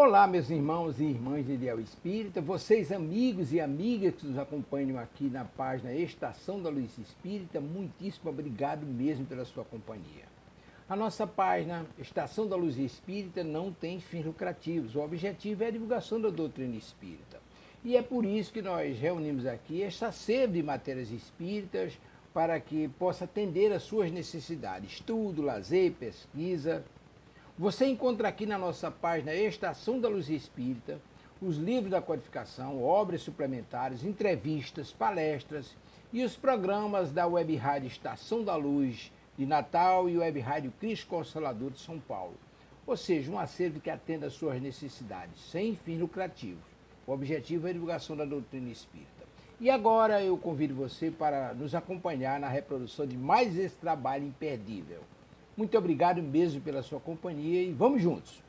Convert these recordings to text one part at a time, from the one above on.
Olá, meus irmãos e irmãs de Ideal Espírita, vocês amigos e amigas que nos acompanham aqui na página Estação da Luz Espírita, muitíssimo obrigado mesmo pela sua companhia. A nossa página Estação da Luz Espírita não tem fins lucrativos, o objetivo é a divulgação da doutrina espírita. E é por isso que nós reunimos aqui esta sede de matérias espíritas para que possa atender às suas necessidades, estudo, lazer, pesquisa. Você encontra aqui na nossa página Estação da Luz Espírita os livros da codificação, obras suplementares, entrevistas, palestras e os programas da Web Rádio Estação da Luz de Natal e Web Rádio Cristo Consolador de São Paulo. Ou seja, um acervo que atenda às suas necessidades, sem fins lucrativos. O objetivo é a divulgação da doutrina espírita. E agora eu convido você para nos acompanhar na reprodução de mais esse trabalho imperdível. Muito obrigado mesmo pela sua companhia e vamos juntos!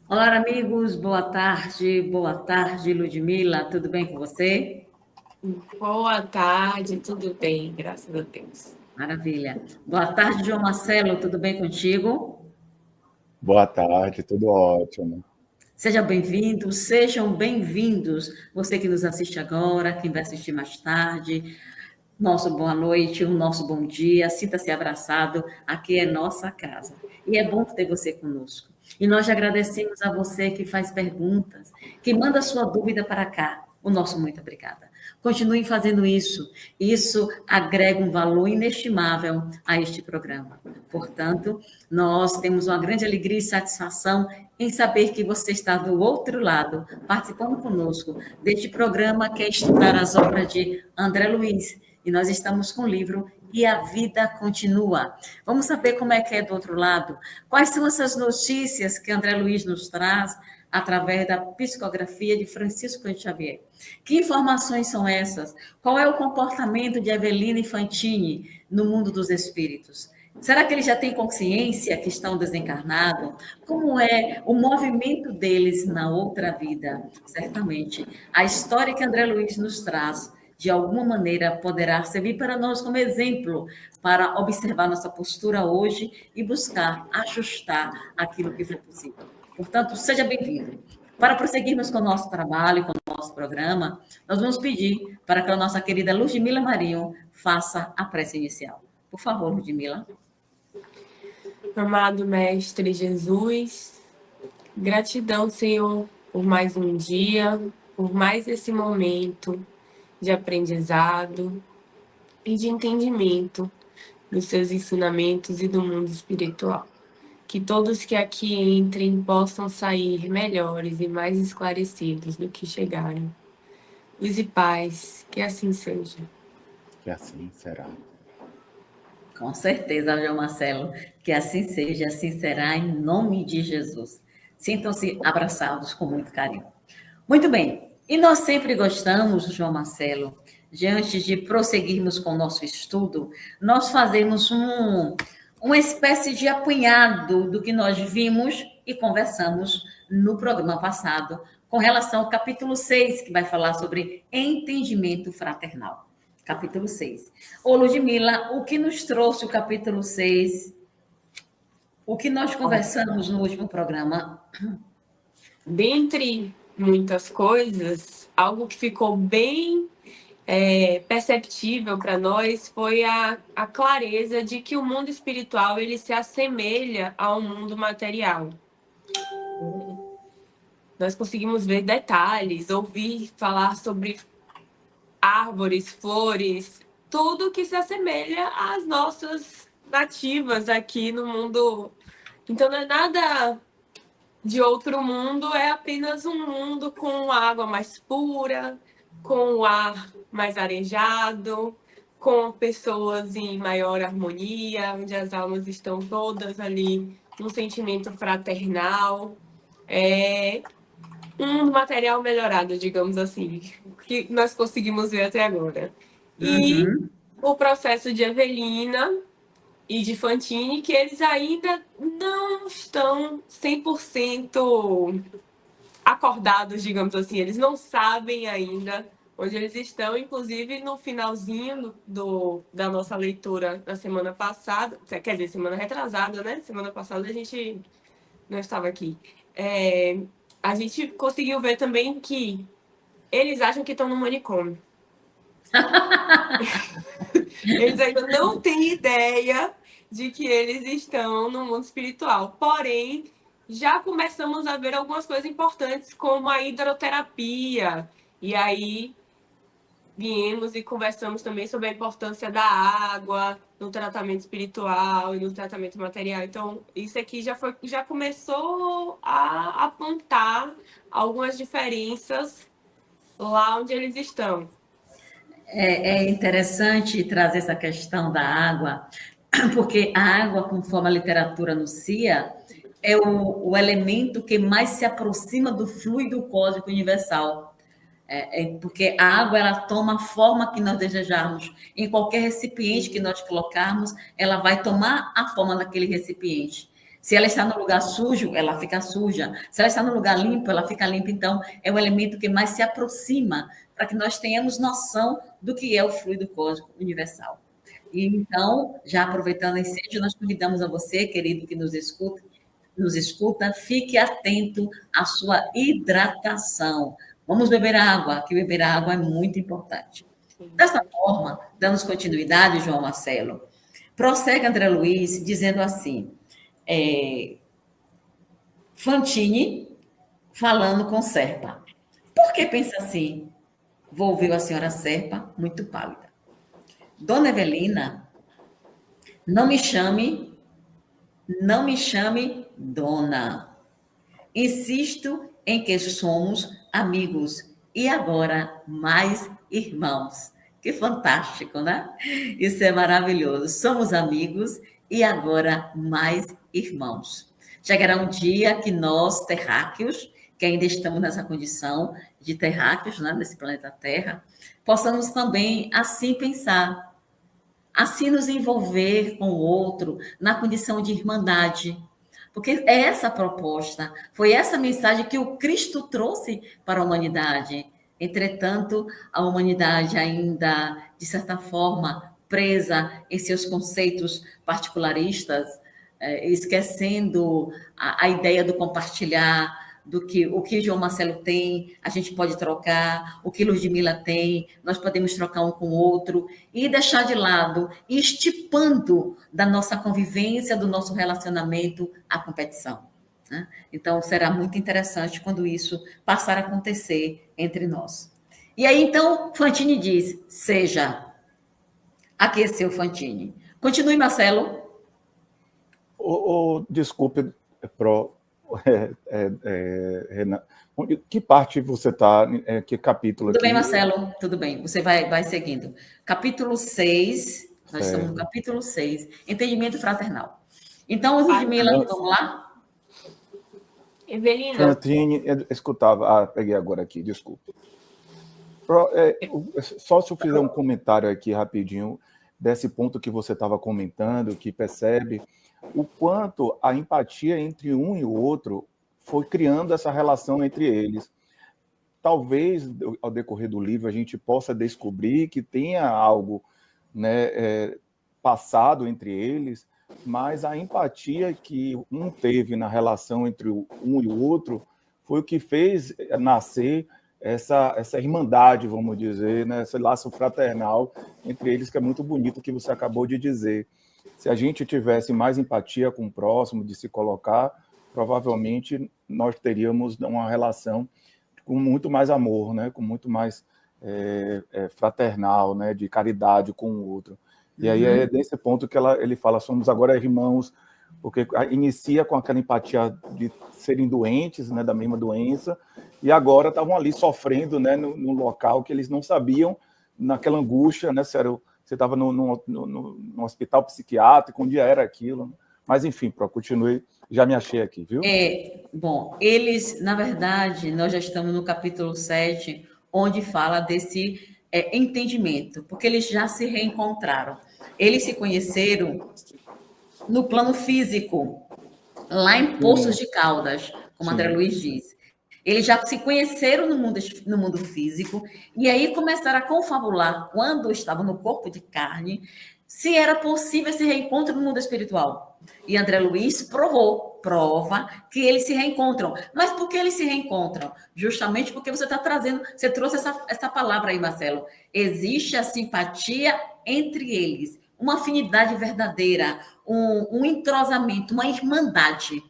Olá, amigos, boa tarde, Ludmila, tudo bem com você? Boa tarde, tudo bem, graças a Deus. Maravilha. Boa tarde, João Marcelo, tudo bem contigo? Boa tarde, tudo ótimo. Sejam bem-vindos, você que nos assiste agora, quem vai assistir mais tarde, nosso boa noite, o nosso bom dia, sinta-se abraçado, aqui é nossa casa. E é bom ter você conosco. E nós agradecemos a você que faz perguntas, que manda sua dúvida para cá. O nosso muito obrigada. Continuem fazendo isso. Isso agrega um valor inestimável a este programa. Portanto, nós temos uma grande alegria e satisfação em saber que você está do outro lado, participando conosco deste programa que é estudar as obras de André Luiz. E nós estamos com o livro E a Vida Continua. Vamos saber como é que é do outro lado. Quais são essas notícias que André Luiz nos traz através da psicografia de Francisco Cândido Xavier? Que informações são essas? Qual é o comportamento de Evelina e Fantini no mundo dos espíritos? Será que eles já têm consciência que estão desencarnados? Como é o movimento deles na outra vida? Certamente, a história que André Luiz nos traz de alguma maneira, poderá servir para nós como exemplo, para observar nossa postura hoje e buscar ajustar aquilo que for possível. Portanto, seja bem-vindo. Para prosseguirmos com o nosso trabalho, com o nosso programa, nós vamos pedir para que a nossa querida Ludmila Marinho faça a prece inicial. Por favor, Ludmila. Amado Mestre Jesus, gratidão, Senhor, por mais um dia, por mais esse momento de aprendizado e de entendimento dos seus ensinamentos e do mundo espiritual. Que todos que aqui entrem possam sair melhores e mais esclarecidos do que chegaram. Luz e paz, que assim seja. Que assim será. Com certeza, João Marcelo, que assim seja, assim será, em nome de Jesus. Sintam-se abraçados com muito carinho. Muito bem. E nós sempre gostamos, João Marcelo, de antes de prosseguirmos com o nosso estudo, nós fazemos uma espécie de apanhado do que nós vimos e conversamos no programa passado, com relação ao capítulo 6, que vai falar sobre entendimento fraternal. Capítulo 6. Ô, Ludmila, o que nos trouxe o capítulo 6? O que nós conversamos no último programa? Dentre muitas coisas, algo que ficou bem perceptível para nós foi a clareza de que o mundo espiritual ele se assemelha ao mundo material. Nós conseguimos ver detalhes, ouvir falar sobre árvores, flores, tudo que se assemelha às nossas nativas aqui no mundo. Então não é nada de outro mundo, é apenas um mundo com água mais pura, com o ar mais arejado, com pessoas em maior harmonia, onde as almas estão todas ali num sentimento fraternal. É um material melhorado, digamos assim, que nós conseguimos ver até agora. E Uhum. o processo de Evelina e de Fantine, que eles ainda não estão 100% acordados, digamos assim. Eles não sabem ainda onde eles estão. Inclusive, no finalzinho da nossa leitura na semana passada, quer dizer, semana retrasada, né? Semana passada a gente não estava aqui. A gente conseguiu ver também que eles acham que estão no manicômio. Eles ainda não têm ideia de que eles estão no mundo espiritual. Porém, já começamos a ver algumas coisas importantes, como a hidroterapia. E aí viemos e conversamos também sobre a importância da água no tratamento espiritual e no tratamento material. Então, isso aqui já começou a apontar algumas diferenças lá onde eles estão. É interessante trazer essa questão da água, porque a água, conforme a literatura anuncia, é o elemento que mais se aproxima do fluido cósmico universal. Porque a água, ela toma a forma que nós desejarmos. Em qualquer recipiente que nós colocarmos, ela vai tomar a forma daquele recipiente. Se ela está no lugar sujo, ela fica suja. Se ela está no lugar limpo, ela fica limpa. Então, é o elemento que mais se aproxima para que nós tenhamos noção do que é o fluido cósmico universal. E então, já aproveitando o ensejo, nós convidamos a você, querido, que nos escuta, fique atento à sua hidratação. Vamos beber água, que beber água é muito importante. Dessa forma, damos continuidade, João Marcelo. Prossegue André Luiz, dizendo assim, Fantine falando com Serpa. Por que pensa assim? Volveu a senhora Serpa, muito pálida. Dona Evelina, não me chame dona. Insisto em que somos amigos e agora mais irmãos. Que fantástico, né? Isso é maravilhoso. Somos amigos e agora mais irmãos. Chegará um dia que nós, terráqueos, que ainda estamos nessa condição de terráqueos, né, nesse planeta Terra, possamos também assim pensar, assim nos envolver com o outro na condição de irmandade. Porque é essa a proposta, foi essa mensagem que o Cristo trouxe para a humanidade. Entretanto, a humanidade ainda, de certa forma, presa em seus conceitos particularistas, esquecendo a ideia do compartilhar, do que o que João Marcelo tem, a gente pode trocar, o que Ludmila tem, nós podemos trocar um com o outro, e deixar de lado, e estipando da nossa convivência, do nosso relacionamento, a competição. Né? Então, será muito interessante quando isso passar a acontecer entre nós. E aí, então, Fantine diz, seja, aqueceu Fantine. Continue, Marcelo. Desculpe, Renan, que parte você está, que capítulo Tudo aqui? bem, Marcelo, tudo bem, você vai seguindo. Capítulo 6, nós estamos no capítulo 6, entendimento fraternal. Então, Ludmila, vamos lá? Evelina. Fantine, escutava, peguei agora aqui, desculpe. Só se eu fizer um comentário aqui rapidinho, desse ponto que você estava comentando, que percebe o quanto a empatia entre um e o outro foi criando essa relação entre eles. Talvez, ao decorrer do livro, a gente possa descobrir que tenha algo, né, passado entre eles, mas a empatia que um teve na relação entre um e o outro foi o que fez nascer essa irmandade, vamos dizer, né, esse laço fraternal entre eles, que é muito bonito, que você acabou de dizer. Se a gente tivesse mais empatia com o próximo, de se colocar, provavelmente nós teríamos uma relação com muito mais amor, né? Com muito mais fraternal, né? De caridade com o outro. E aí é desse ponto que ele fala, somos agora irmãos, porque inicia com aquela empatia de serem doentes, né? Da mesma doença, e agora estavam ali sofrendo, né? No local que eles não sabiam, naquela angústia, né? Se você estava no hospital psiquiátrico, um dia era aquilo. Mas, enfim, continue, já me achei aqui, viu? Bom, eles, na verdade, nós já estamos no capítulo 7, onde fala desse entendimento, porque eles já se reencontraram. Eles se conheceram no plano físico, lá em Poços de Caldas, como André Luiz diz. Eles já se conheceram no mundo físico, e aí começaram a confabular, quando estavam no corpo de carne, se era possível esse reencontro no mundo espiritual. E André Luiz prova que eles se reencontram. Mas por que eles se reencontram? Justamente porque você trouxe essa palavra aí, Marcelo. Existe a simpatia entre eles, uma afinidade verdadeira, um entrosamento, uma irmandade.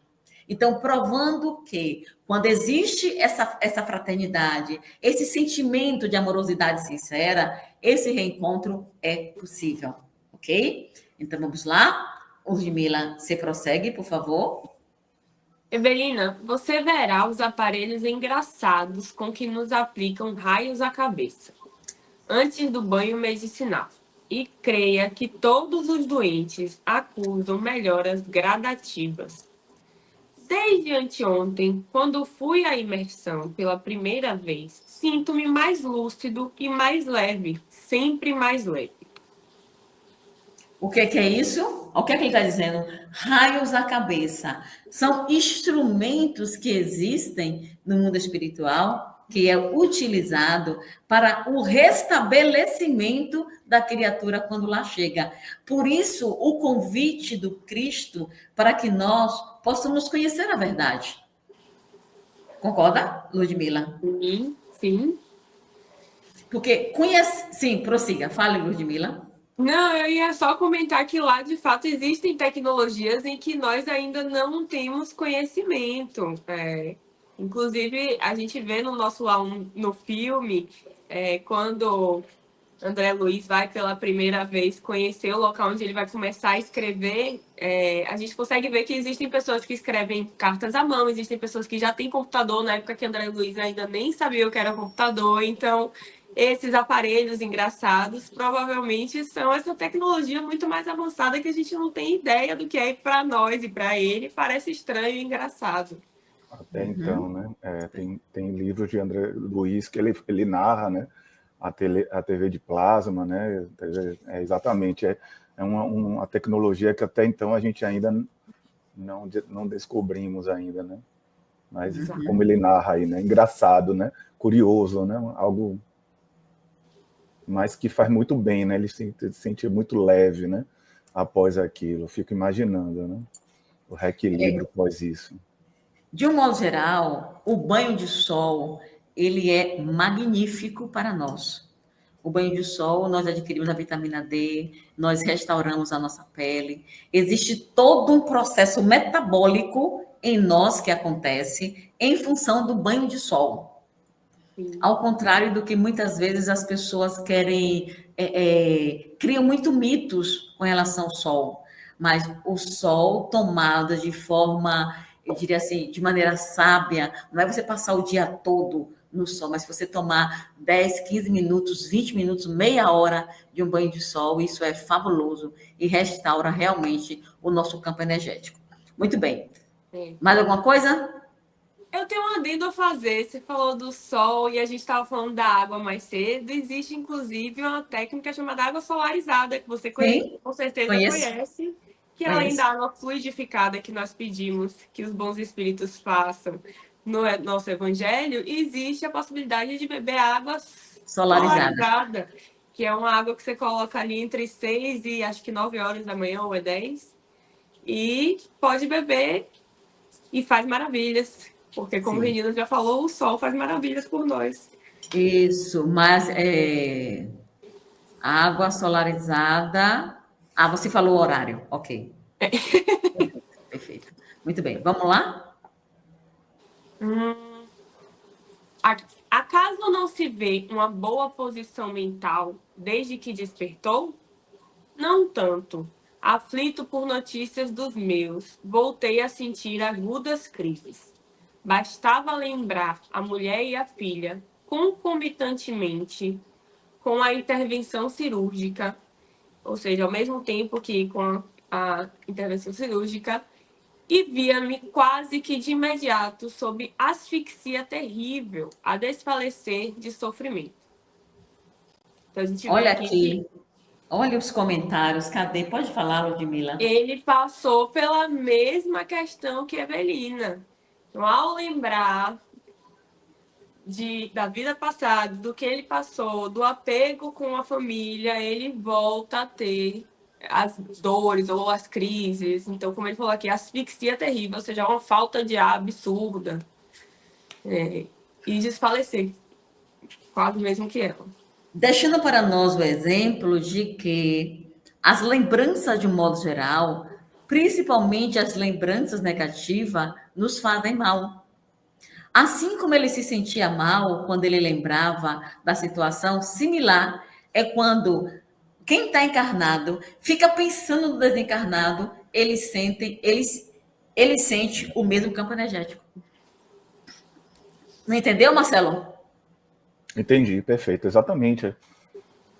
Então, provando que quando existe essa fraternidade, esse sentimento de amorosidade sincera, esse reencontro é possível, ok? Então, vamos lá. Ludmila, você prossegue, por favor. Evelina, você verá os aparelhos engraçados com que nos aplicam raios à cabeça, antes do banho medicinal. E creia que todos os doentes acusam melhoras gradativas. Desde anteontem, quando fui à imersão pela primeira vez, sinto-me mais lúcido e mais leve, sempre mais leve. O que é isso? O que é que ele está dizendo? Raios à cabeça. São instrumentos que existem no mundo espiritual, que é utilizado para o restabelecimento da criatura quando lá chega. Por isso, o convite do Cristo para que nós possamos conhecer a verdade. Concorda, Ludmila? Sim, sim. Porque Sim, prossiga. Fale, Ludmila. Não, eu ia só comentar que lá, de fato, existem tecnologias em que nós ainda não temos conhecimento. Inclusive, a gente vê no filme, quando André Luiz vai pela primeira vez conhecer o local onde ele vai começar a escrever, a gente consegue ver que existem pessoas que escrevem cartas à mão, existem pessoas que já têm computador, na época que André Luiz ainda nem sabia o que era computador, então esses aparelhos engraçados provavelmente são essa tecnologia muito mais avançada que a gente não tem ideia do que é para nós e para ele, parece estranho e engraçado. Até então, né? Tem livros de André Luiz que ele narra, né? A TV de plasma, né? Exatamente, é uma tecnologia que até então a gente ainda não descobrimos ainda, né? Mas como ele narra aí, né? Engraçado, né? Curioso, né? Algo, mas que faz muito bem, né? Ele se sente muito leve, né? Após aquilo, eu fico imaginando, né? O reequilíbrio após isso. De um modo geral, o banho de sol, ele é magnífico para nós. O banho de sol, nós adquirimos a vitamina D, nós restauramos a nossa pele. Existe todo um processo metabólico em nós que acontece em função do banho de sol. Ao contrário do que muitas vezes as pessoas querem, criam muito mitos com relação ao sol. Mas o sol tomado de forma, eu diria assim, de maneira sábia, não é você passar o dia todo no sol, mas se você tomar 10, 15 minutos, 20 minutos, meia hora de um banho de sol, isso é fabuloso e restaura realmente o nosso campo energético. Muito bem. Mais alguma coisa? Eu tenho um adendo a fazer. Você falou do sol e a gente estava falando da água mais cedo. Existe, inclusive, uma técnica chamada água solarizada, que você com certeza conhece, que além da água fluidificada que nós pedimos que os bons espíritos façam no nosso evangelho, existe a possibilidade de beber água solarizada, que é uma água que você coloca ali entre 6 e acho que 9 horas da manhã, ou 10, e pode beber e faz maravilhas. Porque, como o Renino já falou, o sol faz maravilhas por nós. Isso, mas água solarizada... você falou o horário, ok. Perfeito. Muito bem, vamos lá? Acaso não se vê uma boa posição mental desde que despertou? Não tanto. Aflito por notícias dos meus, voltei a sentir agudas crises. Bastava lembrar a mulher e a filha, concomitantemente com a intervenção cirúrgica, ou seja, ao mesmo tempo que com a intervenção cirúrgica, e via-me quase que de imediato sob asfixia terrível, a desfalecer de sofrimento. Então, a gente vê Olha aqui que aqui, olha os comentários. Cadê? Pode falar, Ludmila. ele passou pela mesma questão que Evelina. Então, ao lembrar da vida passada, do que ele passou, do apego com a família, ele volta a ter as dores ou as crises. Então, como ele falou aqui, asfixia terrível, ou seja, uma falta de ar absurda. E desfalecer, quase mesmo que ela. Deixando para nós o exemplo de que as lembranças, de um modo geral, principalmente as lembranças negativas, nos fazem mal. Assim como ele se sentia mal quando ele lembrava da situação, similar é quando quem está encarnado fica pensando no desencarnado, ele sente o mesmo campo energético. Não entendeu, Marcelo? Entendi, perfeito, exatamente.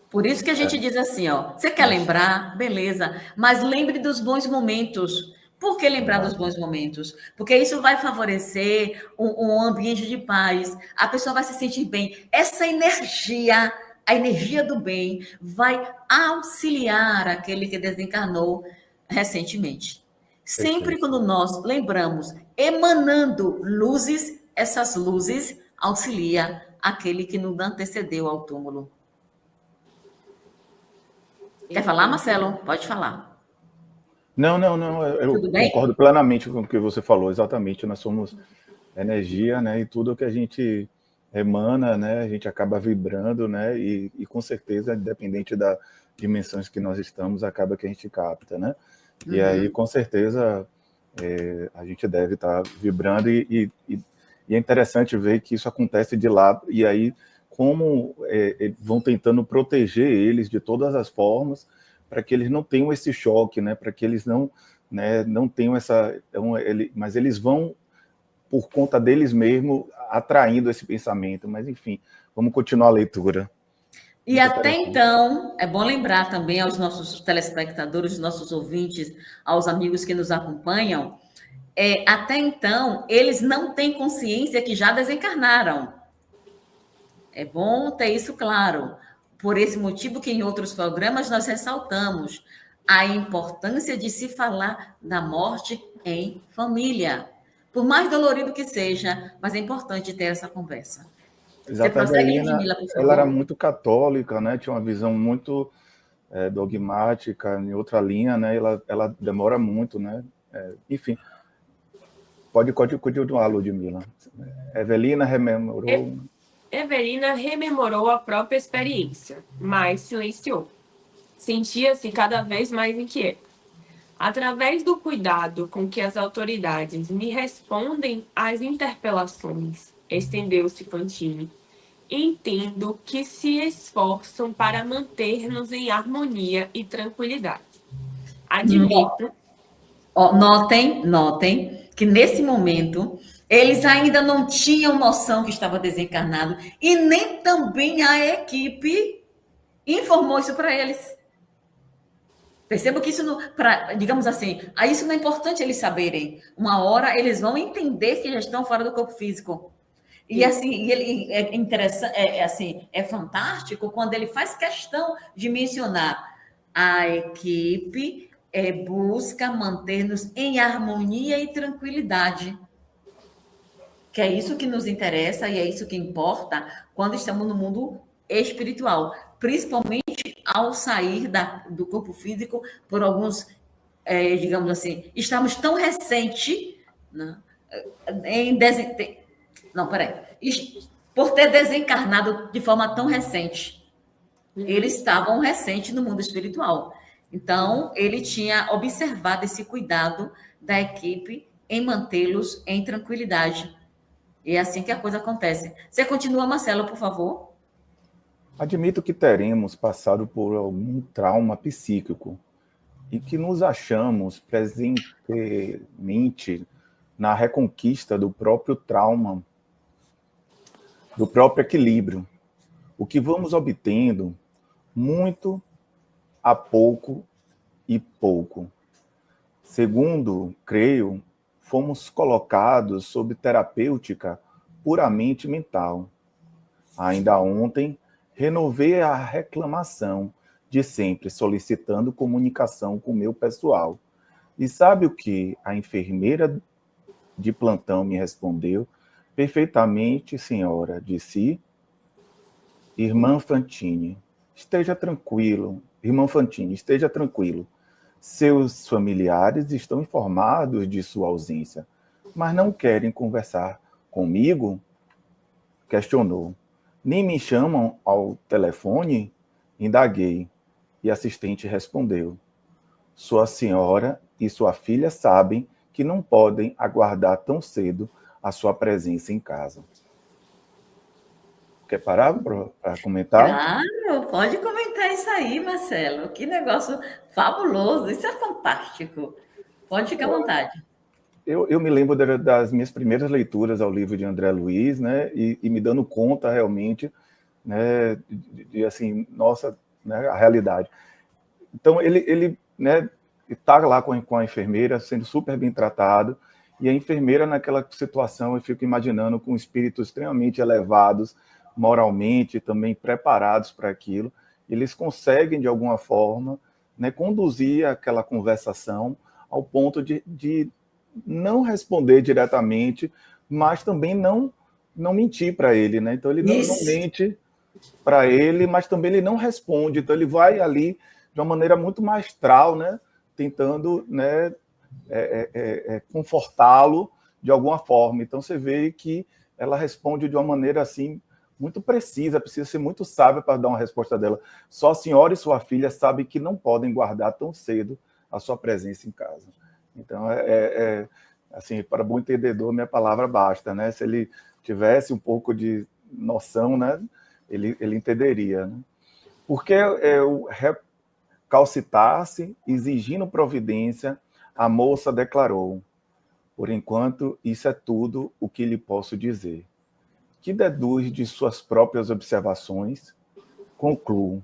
Por isso que a gente diz assim, ó, você quer lembrar? Beleza, mas lembre dos bons momentos. Por que lembrar dos bons momentos? Porque isso vai favorecer um ambiente de paz, a pessoa vai se sentir bem. Essa energia, a energia do bem, vai auxiliar aquele que desencarnou recentemente. Sempre quando nós lembramos, emanando luzes, essas luzes auxiliam aquele que nos antecedeu ao túmulo. Quer falar, Marcelo? Pode falar. Não, eu concordo plenamente com o que você falou, exatamente. Nós somos energia, né? E tudo que a gente emana, né? A gente acaba vibrando, né? E com certeza, independente das dimensões que nós estamos, acaba que a gente capta, né? E aí, com certeza, a gente deve estar vibrando e é interessante ver que isso acontece de lá, e aí como vão tentando proteger eles de todas as formas, para que eles não tenham esse choque, né? Para que eles não tenham essa... mas eles vão, por conta deles mesmos, atraindo esse pensamento. Mas, enfim, vamos continuar a leitura. E até então, é bom lembrar também aos nossos telespectadores, nossos ouvintes, aos amigos que nos acompanham, até então, eles não têm consciência que já desencarnaram. É bom ter isso claro. Por esse motivo que em outros programas nós ressaltamos a importância de se falar da morte em família. Por mais dolorido que seja, mas é importante ter essa conversa. Exato. Você prossegue, Ludmila, por favor. Ela era muito católica, né? Tinha uma visão muito dogmática, em outra linha, né? Ela demora muito, né? Enfim. Pode continuar, Ludmila. Evelina rememorou... Evelina rememorou a própria experiência, mas silenciou. Sentia-se cada vez mais inquieta. Através do cuidado com que as autoridades me respondem às interpelações, estendeu-se Fantine. Entendo que se esforçam para manter-nos em harmonia e tranquilidade. Admito. Notem que nesse momento eles ainda não tinham noção que estava desencarnado e nem também a equipe informou isso para eles. Perceba que isso, digamos assim, isso não é importante eles saberem. Uma hora eles vão entender que já estão fora do corpo físico. E assim, ele é interessante, é fantástico quando ele faz questão de mencionar a equipe busca manter-nos em harmonia e tranquilidade. Que é isso que nos interessa e é isso que importa quando estamos no mundo espiritual, principalmente ao sair do corpo físico por alguns, digamos assim, estamos tão recente, né, por ter desencarnado de forma tão recente. Eles estavam recente no mundo espiritual. Então, ele tinha observado esse cuidado da equipe em mantê-los em tranquilidade. E é assim que a coisa acontece. Você continua, Marcelo, por favor. Admito que teremos passado por algum trauma psíquico e que nos achamos presentemente na reconquista do próprio trauma, do próprio equilíbrio. O que vamos obtendo muito há pouco e pouco. Segundo, creio, fomos colocados sob terapêutica puramente mental. Ainda ontem, renovei a reclamação de sempre solicitando comunicação com o meu pessoal. E sabe o que a enfermeira de plantão me respondeu? Perfeitamente, senhora, disse: Irmã Fantini, esteja tranquilo. Irmã Fantini, esteja tranquilo. Seus familiares estão informados de sua ausência, mas não querem conversar comigo? Questionou. Nem me chamam ao telefone? Indaguei. E a assistente respondeu: Sua senhora e sua filha sabem que não podem aguardar tão cedo a sua presença em casa. Quer parar para comentar? Claro, pode comentar isso aí, Marcelo. Que negócio fabuloso, isso é fantástico. Pode ficar à vontade. Eu me lembro das minhas primeiras leituras ao livro de André Luiz, né, e me dando conta realmente, né, de assim, nossa, né, a realidade. Então ele né, está lá com a enfermeira, sendo super bem tratado, e a enfermeira naquela situação, eu fico imaginando, com espíritos extremamente elevados, moralmente também preparados para aquilo, eles conseguem de alguma forma, né, conduzir aquela conversação ao ponto de não responder diretamente, mas também não mentir para ele, né? Então ele não mente para ele, mas também ele não responde. Então ele vai ali de uma maneira muito maestral, né? Tentando, né, confortá-lo de alguma forma. Então você vê que ela responde de uma maneira assim muito precisa, precisa ser muito sábia para dar uma resposta dela. Só a senhora e sua filha sabem que não podem guardar tão cedo a sua presença em casa. Então, assim, para bom entendedor, minha palavra basta, né? Se ele tivesse um pouco de noção, né, ele entenderia, né? Porque o recalcitar-se, exigindo providência, a moça declarou: por enquanto, isso é tudo o que lhe posso dizer. Que deduz de suas próprias observações, concluo,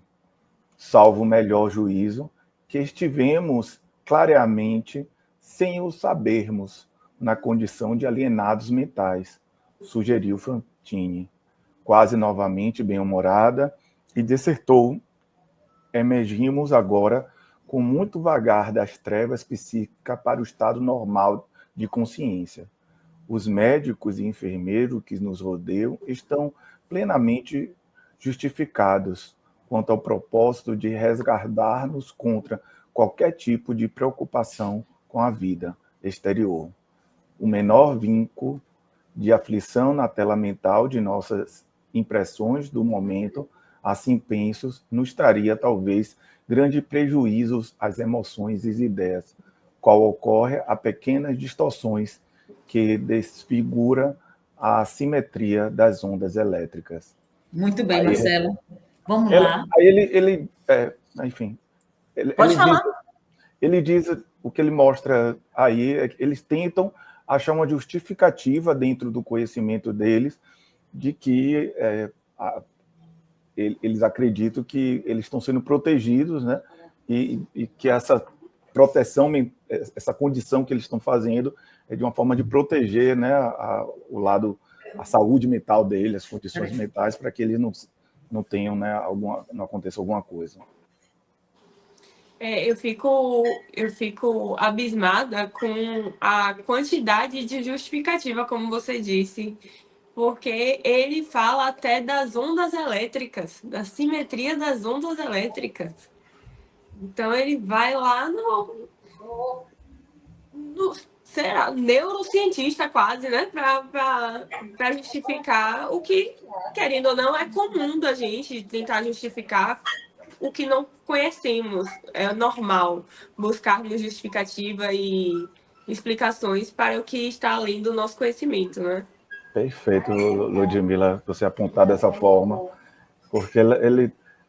salvo o melhor juízo, que estivemos clareamente, sem o sabermos, na condição de alienados mentais, sugeriu Fantini, quase novamente bem-humorada, e dissertou: emergimos agora com muito vagar das trevas psíquicas para o estado normal de consciência. Os médicos e enfermeiros que nos rodeiam estão plenamente justificados quanto ao propósito de resguardar-nos contra qualquer tipo de preocupação com a vida exterior. O menor vínculo de aflição na tela mental de nossas impressões do momento, assim penso, nos traria talvez grandes prejuízos às emoções e ideias, qual ocorre a pequenas distorções que desfigura a simetria das ondas elétricas. Muito bem, Marcelo. Vamos lá. Aí enfim, Pode falar. Ele diz, o que ele mostra aí, é que eles tentam achar uma justificativa dentro do conhecimento deles de que eles acreditam que eles estão sendo protegidos, né? E que essa proteção, essa condição que eles estão fazendo é de uma forma de proteger, né, a saúde mental deles, as condições mentais, para que eles não tenham, né, não aconteça alguma coisa. Eu fico abismada com a quantidade de justificativa, como você disse, porque ele fala até das ondas elétricas, da simetria das ondas elétricas. Então ele vai lá no será neurocientista quase, né, para justificar o que, querendo ou não, é comum da gente tentar justificar o que não conhecemos. É normal buscarmos justificativa e explicações para o que está além do nosso conhecimento, né? Perfeito, Ludmila, você apontar dessa forma, porque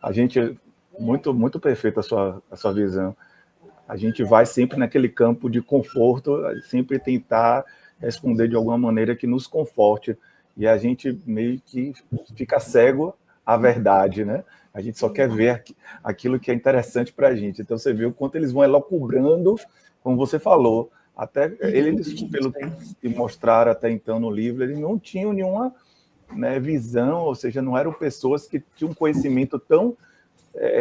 a gente, muito perfeita a sua visão. A gente vai sempre naquele campo de conforto, sempre tentar responder de alguma maneira que nos conforte, e a gente meio que fica cego à verdade, né? A gente só quer ver aquilo que é interessante para a gente. Então, você vê o quanto eles vão elucubrando, como você falou. Até eles, pelo que mostraram até então no livro, eles não tinham nenhuma, né, visão, ou seja, não eram pessoas que tinham um conhecimento tão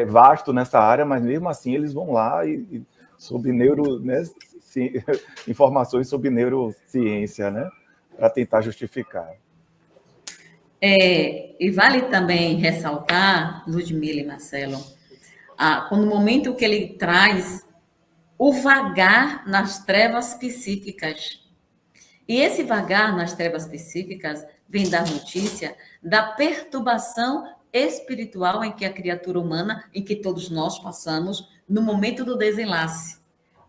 vasto nessa área, mas mesmo assim eles vão lá e sobre né, informações sobre neurociência, né, para tentar justificar. E vale também ressaltar, Ludmila e Marcelo, no momento que ele traz o vagar nas trevas psíquicas. E esse vagar nas trevas psíquicas vem da notícia da perturbação espiritual em que a criatura humana, em que todos nós passamos, no momento do desenlace.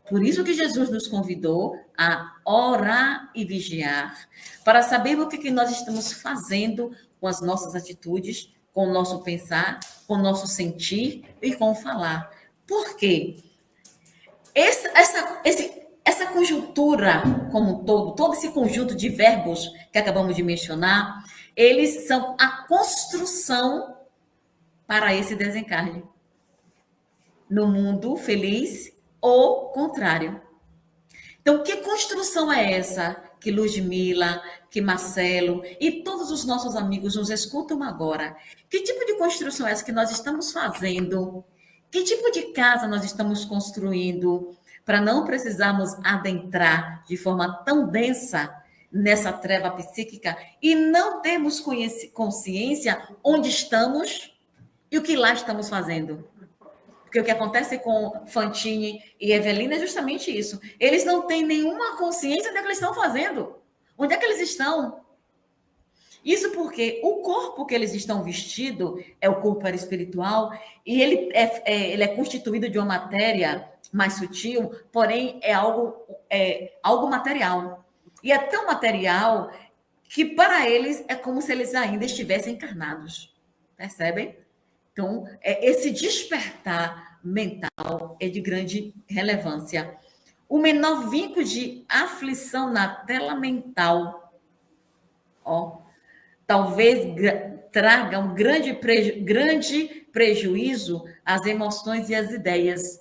Por isso que Jesus nos convidou a orar e vigiar, para saber o que nós estamos fazendo com as nossas atitudes, com o nosso pensar, com o nosso sentir e com o falar. Por quê? Essa conjuntura como um todo esse conjunto de verbos que acabamos de mencionar, eles são a construção para esse desencarne. No mundo feliz ou contrário. Então, que construção é essa que Ludmila, que Marcelo e todos os nossos amigos nos escutam agora? Que tipo de construção é essa que nós estamos fazendo? Que tipo de casa nós estamos construindo para não precisarmos adentrar de forma tão densa nessa treva psíquica e não termos consciência onde estamos e o que lá estamos fazendo? Porque o que acontece com Fantini e Evelina é justamente isso. Eles não têm nenhuma consciência do que eles estão fazendo. Onde é que eles estão? Isso porque o corpo que eles estão vestidos é o corpo perispiritual e ele é constituído de uma matéria mais sutil, porém é algo material. E é tão material que para eles é como se eles ainda estivessem encarnados. Percebem? Então, esse despertar mental é de grande relevância. O menor vínculo de aflição na tela mental, talvez traga um grande prejuízo às emoções e às ideias.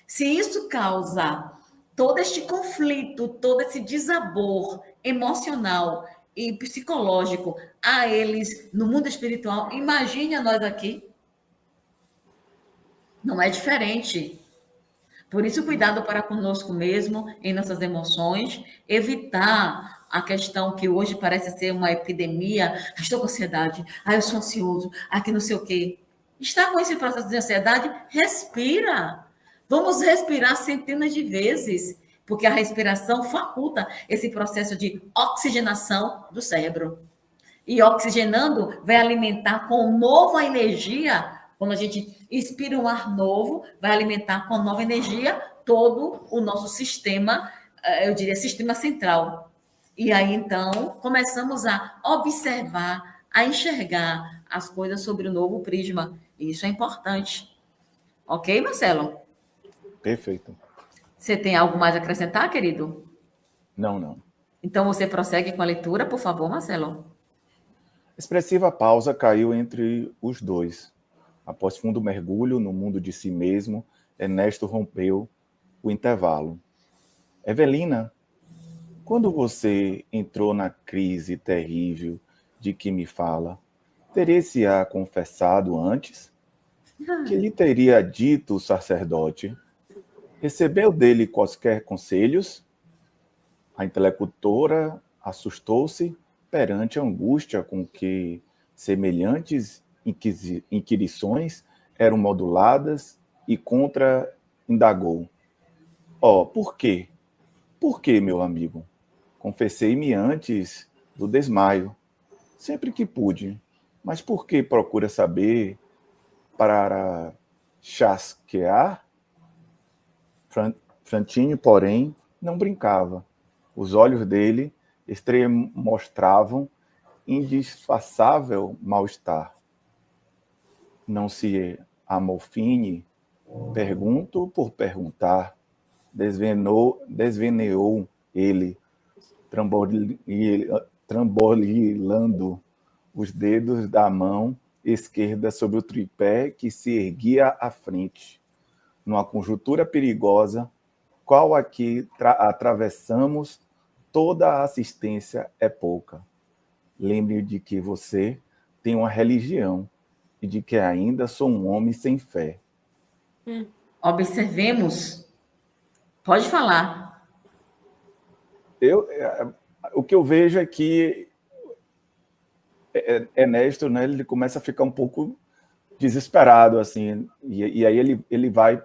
Se isso causa todo este conflito, todo esse desabor emocional e psicológico a eles no mundo espiritual, imagine a nós aqui. Não é diferente. Por isso, cuidado para conosco mesmo, em nossas emoções, evitar a questão que hoje parece ser uma epidemia. Estou com ansiedade, eu sou ansioso, que não sei o quê. Está com esse processo de ansiedade? Respira. Vamos respirar centenas de vezes, porque a respiração faculta esse processo de oxigenação do cérebro. E oxigenando vai alimentar com nova energia. Quando a gente inspira um ar novo, vai alimentar com nova energia todo o nosso sistema, eu diria, sistema central. E aí, então, começamos a observar, a enxergar as coisas sobre o novo prisma. E isso é importante. Ok, Marcelo? Perfeito. Você tem algo mais a acrescentar, querido? Não. Então, você prossegue com a leitura, por favor, Marcelo. Expressiva pausa caiu entre os dois. Após fundo mergulho no mundo de si mesmo, Ernesto rompeu o intervalo. Evelina, quando você entrou na crise terrível de que me fala, teria-se-a confessado antes? Que lhe teria dito o sacerdote? Recebeu dele quaisquer conselhos? A interlocutora assustou-se perante a angústia com que semelhantes inquirições eram moduladas e contra-indagou. Por quê? Por quê, meu amigo? Confessei-me antes do desmaio, sempre que pude. Mas por que procura saber para chasquear? Fantini, porém, não brincava. Os olhos dele mostravam indisfarçável mal-estar. Não se amofine, pergunto por perguntar. Desveneou ele, trambolilando os dedos da mão esquerda sobre o tripé que se erguia à frente. Numa conjuntura perigosa, qual aqui atravessamos, toda a assistência é pouca. Lembre de que você tem uma religião e de que ainda sou um homem sem fé. Observemos. Pode falar. O que eu vejo é que Ernesto, né, ele começa a ficar um pouco desesperado, assim, e aí ele vai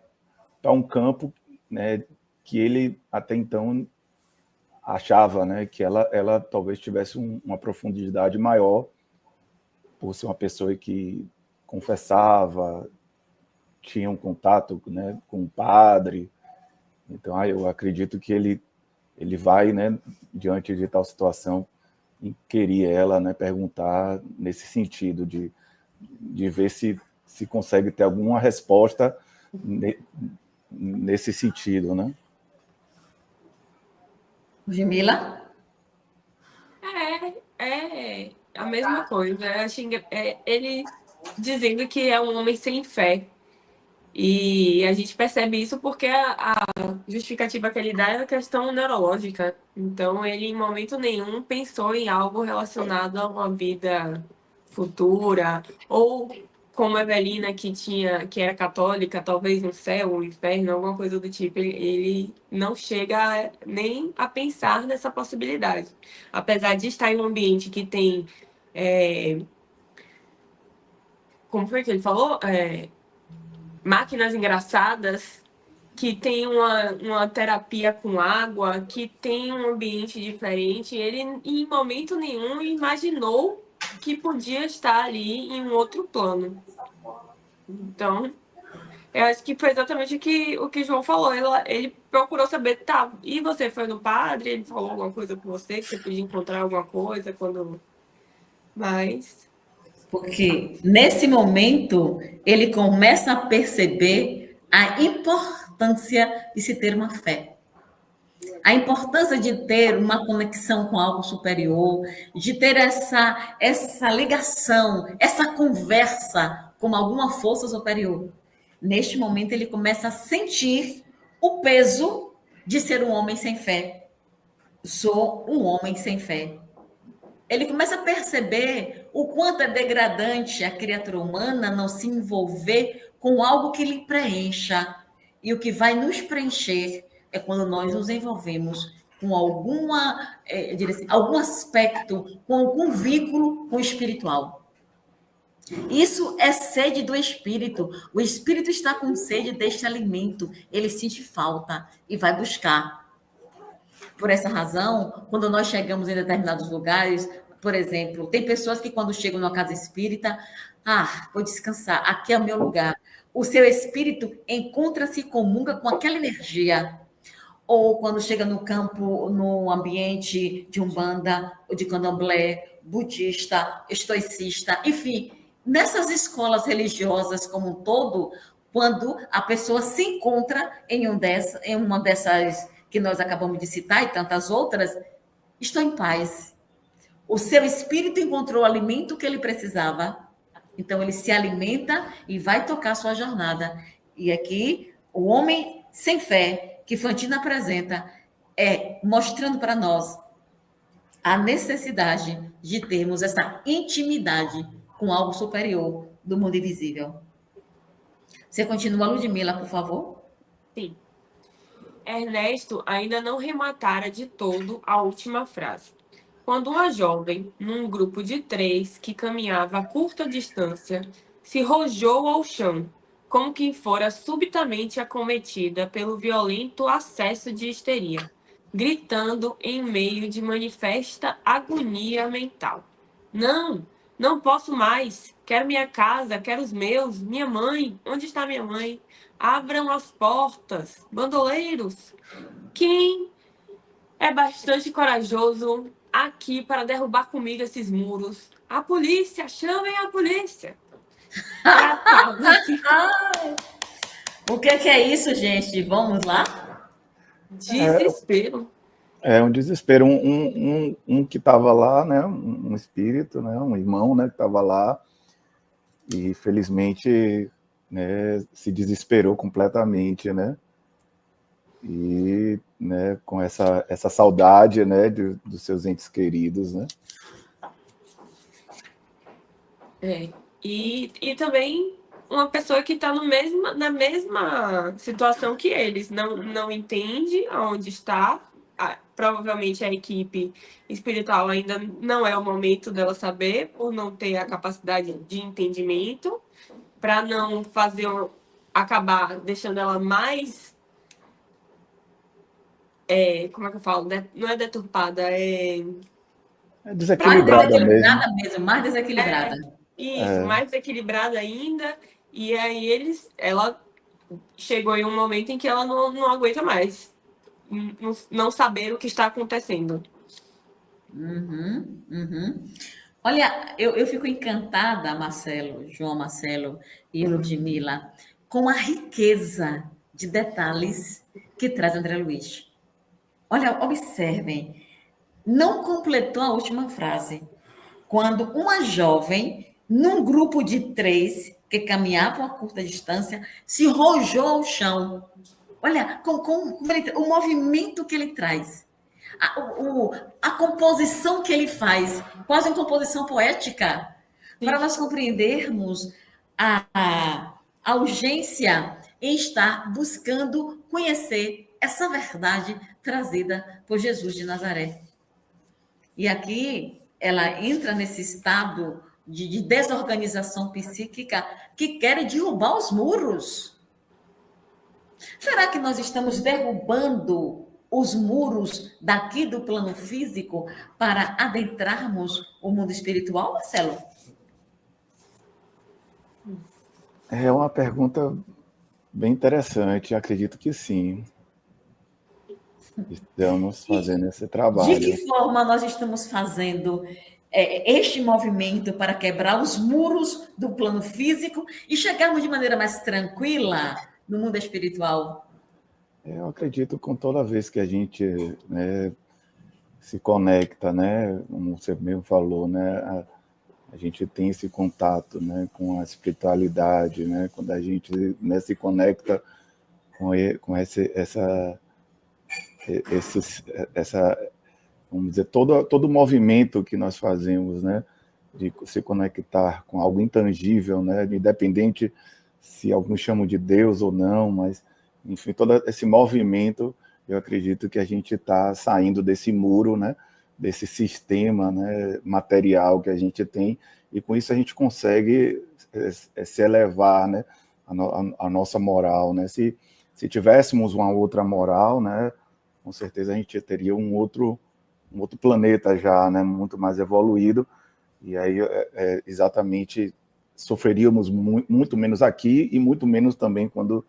para um campo, né, que ele até então achava, né, que ela talvez tivesse uma profundidade maior, por ser uma pessoa que confessava, tinha um contato, né, com o padre. Então, eu acredito que ele vai, né, diante de tal situação, inquirir ela, né, perguntar nesse sentido de ver se consegue ter alguma resposta nesse sentido, né? Ludmila? É a mesma coisa. Eu acho ele dizendo que é um homem sem fé. E a gente percebe isso porque a justificativa que ele dá é a questão neurológica. Então, ele, em momento nenhum, pensou em algo relacionado a uma vida futura, ou como a Evelina, que era católica, talvez um céu, um inferno, alguma coisa do tipo. Ele não chega nem a pensar nessa possibilidade. Apesar de estar em um ambiente que tem. Como foi que ele falou? Máquinas engraçadas, que tem uma terapia com água, que tem um ambiente diferente. Ele, em momento nenhum, imaginou que podia estar ali em um outro plano. Então, eu acho que foi exatamente o que João falou. Ele procurou saber, tá, e você foi no padre? Ele falou alguma coisa com você, que você podia encontrar alguma coisa quando... Mas... Porque nesse momento ele começa a perceber a importância de se ter uma fé. A importância de ter uma conexão com algo superior, de ter essa ligação, essa conversa com alguma força superior. Neste momento ele começa a sentir o peso de ser um homem sem fé. Sou um homem sem fé. Ele começa a perceber o quanto é degradante a criatura humana não se envolver com algo que lhe preencha. E o que vai nos preencher é quando nós nos envolvemos com algum aspecto, com algum vínculo com o espiritual. Isso é sede do espírito. O espírito está com sede deste alimento. Ele sente falta e vai buscar. Por essa razão, quando nós chegamos em determinados lugares, por exemplo, tem pessoas que quando chegam numa casa espírita, vou descansar, aqui é o meu lugar. O seu espírito encontra-se e comunga com aquela energia. Ou quando chega no campo, no ambiente de umbanda, ou de candomblé, budista, estoicista, enfim, nessas escolas religiosas como um todo, quando a pessoa se encontra em uma dessas que nós acabamos de citar e tantas outras, estou em paz. O seu espírito encontrou o alimento que ele precisava, então ele se alimenta e vai tocar sua jornada. E aqui, o homem sem fé, que Fantino apresenta, mostrando para nós a necessidade de termos essa intimidade com algo superior do mundo invisível. Você continua, Ludmila, por favor? Sim. Ernesto ainda não rematara de todo a última frase. Quando uma jovem, num grupo de 3 que caminhava a curta distância, se rojou ao chão, como quem fora subitamente acometida pelo violento acesso de histeria, gritando em meio de manifesta agonia mental. Não, não posso mais. Quero minha casa, quero os meus, minha mãe. Onde está minha mãe? Abram as portas, bandoleiros. Quem é bastante corajoso aqui para derrubar comigo esses muros? A polícia, chamem a polícia. O que é isso, gente? Vamos lá? Desespero. Um desespero. Um que estava lá, né? Um espírito, né? Um irmão, né? Que estava lá. e felizmente, né, se desesperou completamente, né? E, né, com essa saudade, né, dos seus entes queridos, né? E também uma pessoa que está na mesma situação que eles, não entende aonde está. Provavelmente a equipe espiritual ainda não é o momento dela saber, por não ter a capacidade de entendimento, para não fazer acabar deixando ela mais. Como é que eu falo? Não é deturpada, É Mais desequilibrada mesmo. desequilibrada mesmo, mais desequilibrada. Isso, mais desequilibrada ainda. E aí ela chegou em um momento em que ela não aguenta mais não saber o que está acontecendo. Uhum, uhum. Olha, eu fico encantada, Marcelo, João Marcelo e Ludmila, com a riqueza de detalhes que traz André Luiz. Olha, observem, não completou a última frase. Quando uma jovem, num grupo de 3 que caminhavam a curta distância, se rojou ao chão. Olha, o movimento que ele traz, a composição que ele faz, quase uma composição poética, para nós compreendermos a urgência em estar buscando conhecer essa verdade trazida por Jesus de Nazaré. E aqui ela entra nesse estado de desorganização psíquica que quer derrubar os muros. Será que nós estamos derrubando os muros daqui do plano físico para adentrarmos o mundo espiritual, Marcelo? É uma pergunta bem interessante, acredito que sim. Estamos fazendo esse De trabalho. que forma nós estamos fazendo este movimento para quebrar os muros do plano físico e chegarmos de maneira mais tranquila no mundo espiritual? Eu acredito com toda vez que a gente, né, se conecta, né, como você mesmo falou, né, a gente tem esse contato, né, com a espiritualidade, né, quando a gente, né, se conecta com essa, vamos dizer, todo o movimento que nós fazemos, né, de se conectar com algo intangível, né, independente se alguns chamam de Deus ou não, mas, enfim, todo esse movimento, eu acredito que a gente está saindo desse muro, né, desse sistema, né, material que a gente tem, e com isso a gente consegue se elevar, né, a nossa moral, né, se tivéssemos uma outra moral, né, com certeza a gente teria um outro planeta já, né, muito mais evoluído, e aí exatamente sofreríamos muito menos aqui e muito menos também quando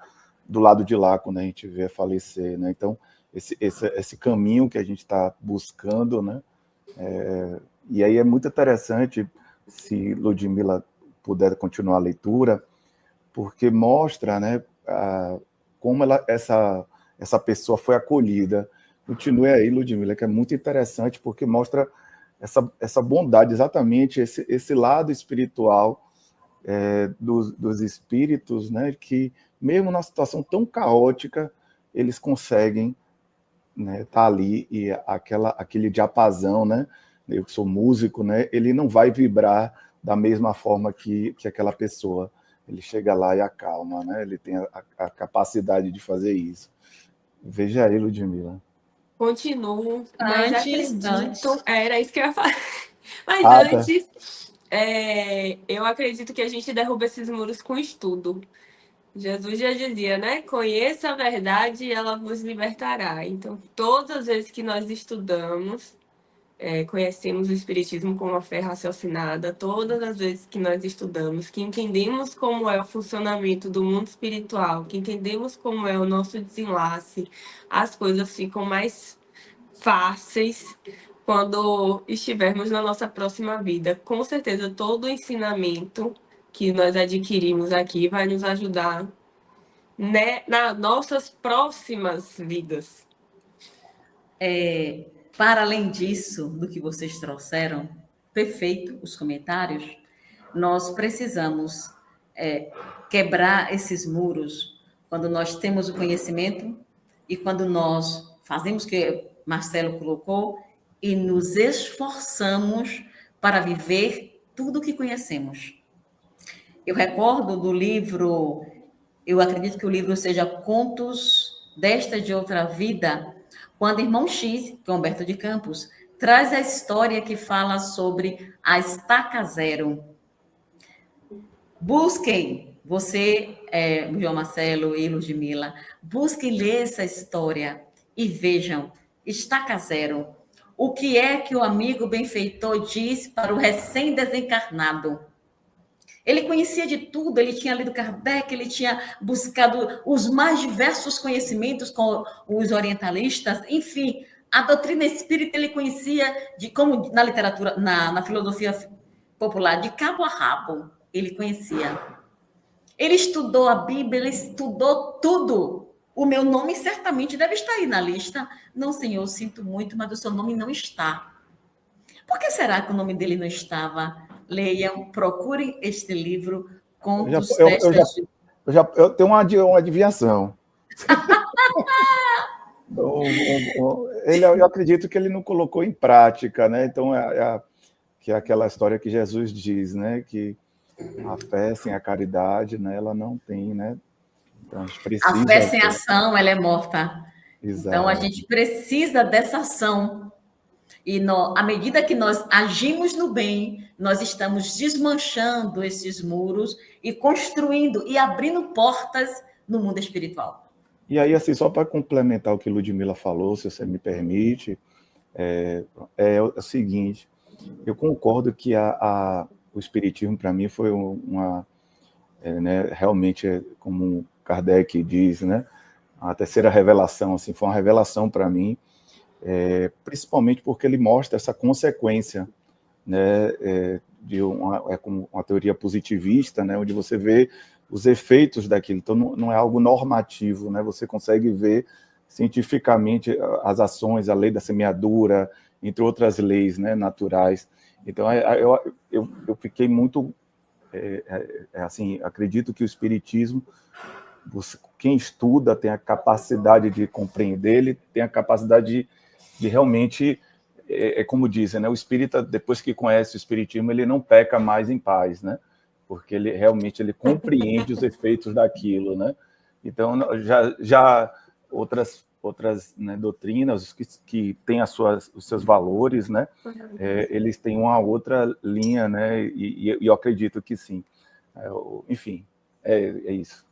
do lado de lá, quando a gente vê falecer, né? Então, esse caminho que a gente está buscando, né? E aí é muito interessante, se Ludmila puder continuar a leitura, porque mostra, né, como essa pessoa foi acolhida. Continue aí, Ludmila, que é muito interessante, porque mostra essa bondade, exatamente esse lado espiritual dos espíritos, né, que mesmo numa situação tão caótica, eles conseguem, né, tá ali e aquele diapasão, né, eu que sou músico, né, ele não vai vibrar da mesma forma que aquela pessoa. Ele chega lá e acalma, né? Ele tem a capacidade de fazer isso. Veja aí, Ludmila. Continuo, mas acredito. Era isso que eu ia falar. Mas Tá. antes, eu acredito que a gente derruba esses muros com estudo. Jesus já dizia, né? Conheça a verdade e ela vos libertará. Então, todas as vezes que nós estudamos, conhecemos o Espiritismo com uma fé raciocinada, todas as vezes que nós estudamos, que entendemos como é o funcionamento do mundo espiritual, que entendemos como é o nosso desenlace, as coisas ficam mais fáceis quando estivermos na nossa próxima vida. Com certeza, todo o ensinamento que nós adquirimos aqui vai nos ajudar, né, nas nossas próximas vidas. Para além disso, do que vocês trouxeram, perfeito os comentários, nós precisamos quebrar esses muros quando nós temos o conhecimento e quando nós fazemos o que Marcelo colocou e nos esforçamos para viver tudo o que conhecemos. Eu recordo do livro, eu acredito que o livro seja Contos desta de Outra Vida, quando o irmão X, que é Humberto de Campos, traz a história que fala sobre a estaca zero. Busquem, você, João Marcelo e Ludmila, busquem ler essa história e vejam, estaca zero. O que é que o amigo benfeitor diz para o recém-desencarnado? Ele conhecia de tudo, ele tinha lido Kardec, ele tinha buscado os mais diversos conhecimentos com os orientalistas, enfim, a doutrina espírita ele conhecia, como na literatura, na filosofia popular, de cabo a rabo, ele conhecia. Ele estudou a Bíblia, ele estudou tudo. O meu nome certamente deve estar aí na lista. Não, senhor, sinto muito, mas o seu nome não está. Por que será que o nome dele não estava? Leiam, procurem este livro, Contos destas... Eu tenho uma adivinhação. Eu acredito que ele não colocou em prática, né? Então, que é aquela história que Jesus diz, né? Que a fé sem a caridade, né? Ela não tem, né? Então, a gente precisa... A fé sem ação, ela é morta. Exato. Então, a gente precisa dessa ação. E à medida que nós agimos no bem, nós estamos desmanchando esses muros e construindo e abrindo portas no mundo espiritual. E aí, assim, só para complementar o que Ludmila falou, se você me permite, é o seguinte, eu concordo que o Espiritismo, para mim, foi realmente, como Kardec diz, né, a terceira revelação, assim, foi uma revelação para mim, principalmente porque ele mostra essa consequência, né, como uma teoria positivista, né, onde você vê os efeitos daquilo. Então, não é algo normativo, né, você consegue ver cientificamente as ações, a lei da semeadura, entre outras leis, né, naturais. Então, eu fiquei muito... assim, acredito que o Espiritismo, quem estuda tem a capacidade de compreender, ele tem a capacidade de realmente, como dizem, né, o espírita, depois que conhece o Espiritismo, ele não peca mais em paz, né? Porque ele realmente compreende os efeitos daquilo, né? Então, já outras né, doutrinas que têm os seus valores, né? Eles têm uma outra linha, né? E eu acredito que sim. Enfim, é isso.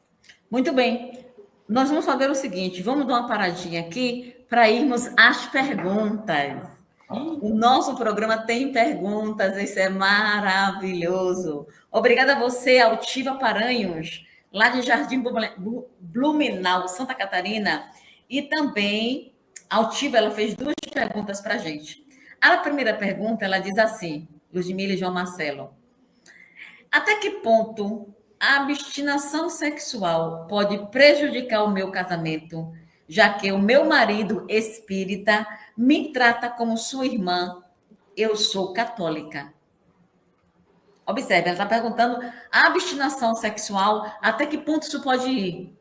Muito bem. Nós vamos fazer o seguinte, vamos dar uma paradinha aqui para irmos às perguntas. O nosso programa tem perguntas, isso é maravilhoso. Obrigada a você, Altiva Paranhos, lá de Jardim Blumenau, Santa Catarina. E também, a Altiva, ela fez 2 perguntas para a gente. A primeira pergunta, ela diz assim, Ludmila e João Marcelo, até que ponto a abstinação sexual pode prejudicar o meu casamento, já que o meu marido espírita me trata como sua irmã, eu sou católica? Observe, ela está perguntando a abstinação sexual, até que ponto isso pode ir?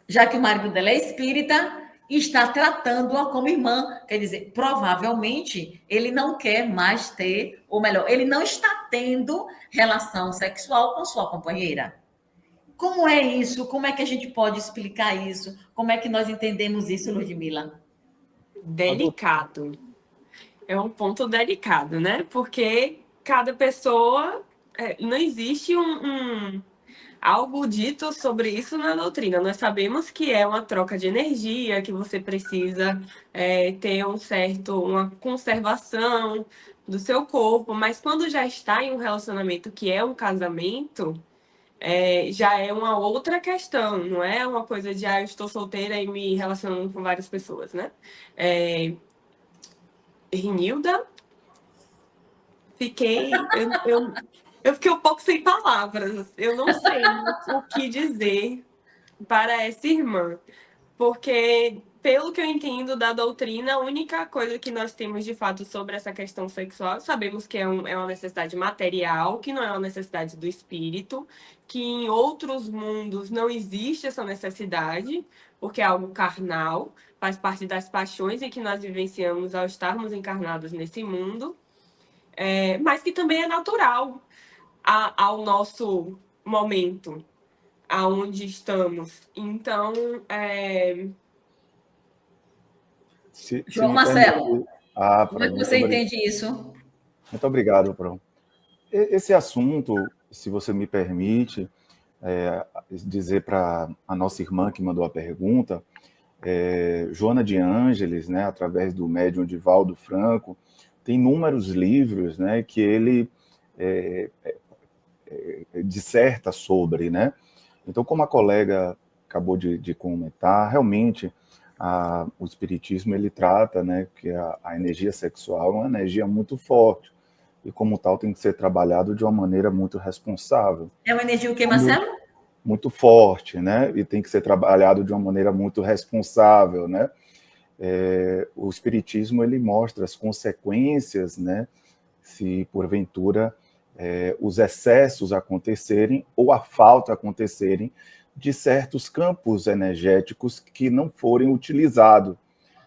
Já que o marido dela é espírita e está tratando-a como irmã, quer dizer, provavelmente ele não quer mais ter, ou melhor, ele não está tendo relação sexual com sua companheira. Como é isso? Como é que a gente pode explicar isso? Como é que nós entendemos isso, Ludmila? Delicado. É um ponto delicado, né? Porque cada pessoa... não existe algo dito sobre isso na doutrina. Nós sabemos que é uma troca de energia, que você precisa ter uma conservação do seu corpo, mas quando já está em um relacionamento que é um casamento, já é uma outra questão, não é uma coisa de eu estou solteira e me relacionando com várias pessoas, né? Rinilda, eu fiquei um pouco sem palavras. Eu não sei o que dizer para essa irmã. Porque pelo que eu entendo da doutrina, a única coisa que nós temos de fato sobre essa questão sexual, sabemos que é uma necessidade material, que não é uma necessidade do espírito, que em outros mundos não existe essa necessidade, porque é algo carnal, faz parte das paixões em que nós vivenciamos ao estarmos encarnados nesse mundo, mas que também é natural ao nosso momento, aonde estamos. Então, João me Marcelo, permitir... como é que você entende isso? Muito obrigado, Pro. Esse assunto, se você me permite, dizer para a nossa irmã que mandou a pergunta, Joana de Ângeles, né, através do médium Divaldo Franco, tem inúmeros livros, né, que ele disserta sobre, né? Então, como a colega acabou de comentar, realmente o espiritismo ele trata, né, que a energia sexual é uma energia muito forte e como tal tem que ser trabalhado de uma maneira muito responsável. É uma energia o quê, Marcelo? Muito forte, né? E tem que ser trabalhado de uma maneira muito responsável, né? O espiritismo ele mostra as consequências, né? Se porventura os excessos acontecerem ou a falta acontecerem de certos campos energéticos que não forem utilizados.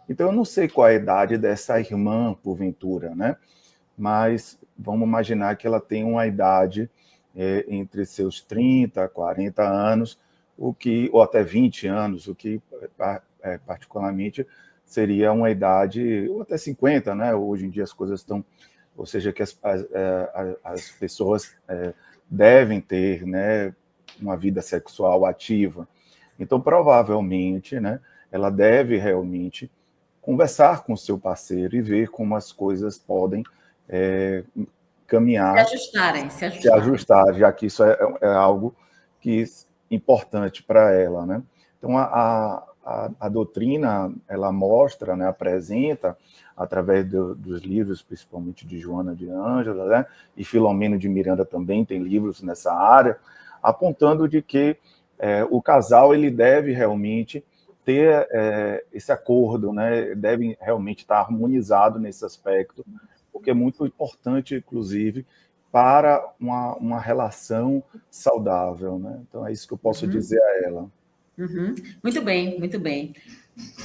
Então, eu não sei qual é a idade dessa irmã, porventura, né? Mas vamos imaginar que ela tem uma idade entre seus 30, 40 anos, ou até 20 anos, o que particularmente seria uma idade, ou até 50, né? Hoje em dia as coisas estão... Ou seja, que as pessoas devem ter, né, uma vida sexual ativa. Então, provavelmente, né, ela deve realmente conversar com o seu parceiro e ver como as coisas podem caminhar, se ajustar, já que isso é algo que é importante para ela, né? Então, a doutrina, ela mostra, né, apresenta, através dos livros, principalmente de Joana de Ângeles, né, e Filomeno de Miranda também tem livros nessa área, apontando de que o casal ele deve realmente ter esse acordo, né, deve realmente estar harmonizado nesse aspecto, porque é muito importante, inclusive, para uma relação saudável, né? Então, é isso que eu posso dizer a ela. Uhum. Muito bem, muito bem.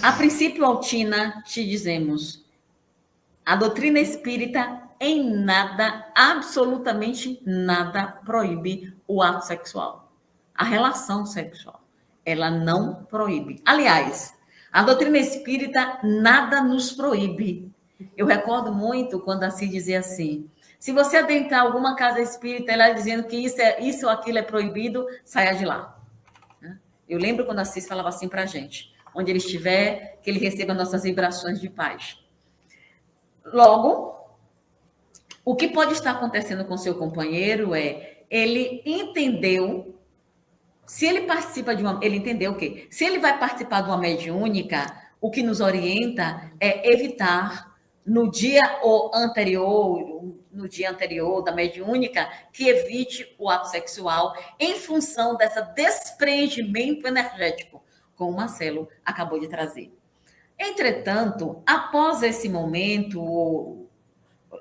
A princípio, Altina, te dizemos, a doutrina espírita em nada, absolutamente nada, proíbe o ato sexual. A relação sexual, ela não proíbe. Aliás, a doutrina espírita nada nos proíbe. Eu recordo muito quando a Assis dizia assim, se você adentrar alguma casa espírita, ela dizendo que isso ou aquilo é proibido, saia de lá. Eu lembro quando a Assis falava assim para a gente, onde ele estiver, que ele receba nossas vibrações de paz. Logo, o que pode estar acontecendo com seu companheiro ele entendeu, se ele participa ele entendeu o quê? Se ele vai participar de uma mediúnica, o que nos orienta é evitar no dia anterior da mediúnica, que evite o ato sexual em função desse desprendimento energético, como o Marcelo acabou de trazer. Entretanto, após esse momento,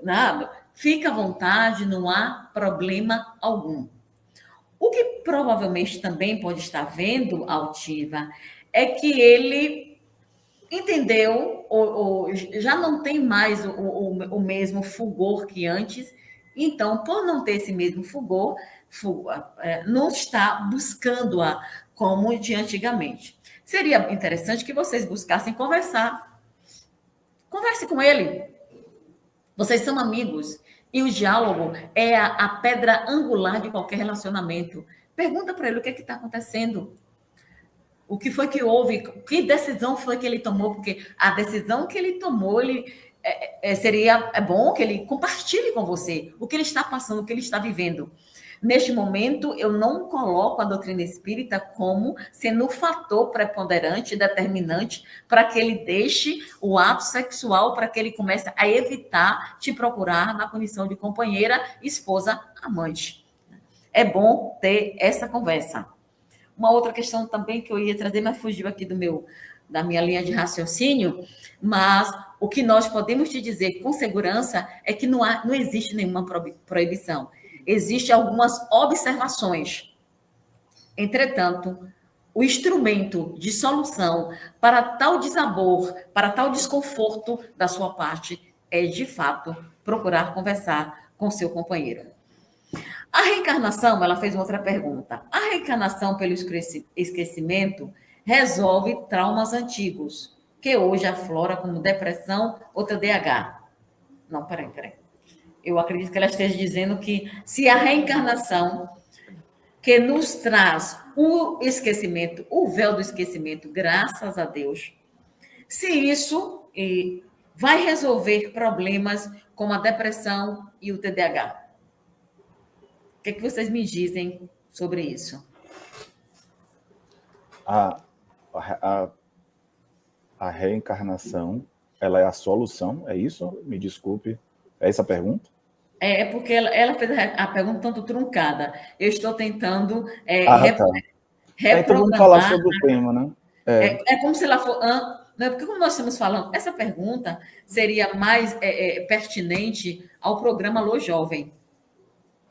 nada, fica à vontade, não há problema algum. O que provavelmente também pode estar vendo, Altiva, é que ele entendeu, ou já não tem mais o mesmo fulgor que antes, então, por não ter esse mesmo fulgor, não está buscando-a como de antigamente. Seria interessante que vocês buscassem conversar. Converse com ele. Vocês são amigos. E o diálogo é a pedra angular de qualquer relacionamento. Pergunta para ele o que está acontecendo. O que foi que houve? Que decisão foi que ele tomou? Porque a decisão que ele tomou, seria bom que ele compartilhe com você o que ele está passando, o que ele está vivendo. Neste momento, eu não coloco a doutrina espírita como sendo um fator preponderante, determinante, para que ele deixe o ato sexual, para que ele comece a evitar te procurar na condição de companheira, esposa, amante. É bom ter essa conversa. Uma outra questão também que eu ia trazer, mas fugiu aqui do meu da minha linha de raciocínio, mas o que nós podemos te dizer com segurança é que não existe nenhuma proibição. Existem algumas observações. Entretanto, o instrumento de solução para tal desabor, para tal desconforto da sua parte, é, de fato, procurar conversar com seu companheiro. A reencarnação, ela fez outra pergunta. A reencarnação pelo esquecimento resolve traumas antigos, que hoje aflora como depressão ou TDAH. Não, peraí. Eu acredito que ela esteja dizendo que se a reencarnação que nos traz o esquecimento, o véu do esquecimento, graças a Deus, se isso vai resolver problemas como a depressão e o TDAH. O que vocês me dizem sobre isso? A reencarnação, ela é a solução, é isso? Me desculpe. É essa a pergunta? É porque ela fez a pergunta tanto truncada. Eu estou tentando Tá. reprogramar. Então vamos falar sobre o tema, né? É como se ela for... Não, porque como nós estamos falando, essa pergunta seria mais pertinente ao programa Alô Jovem.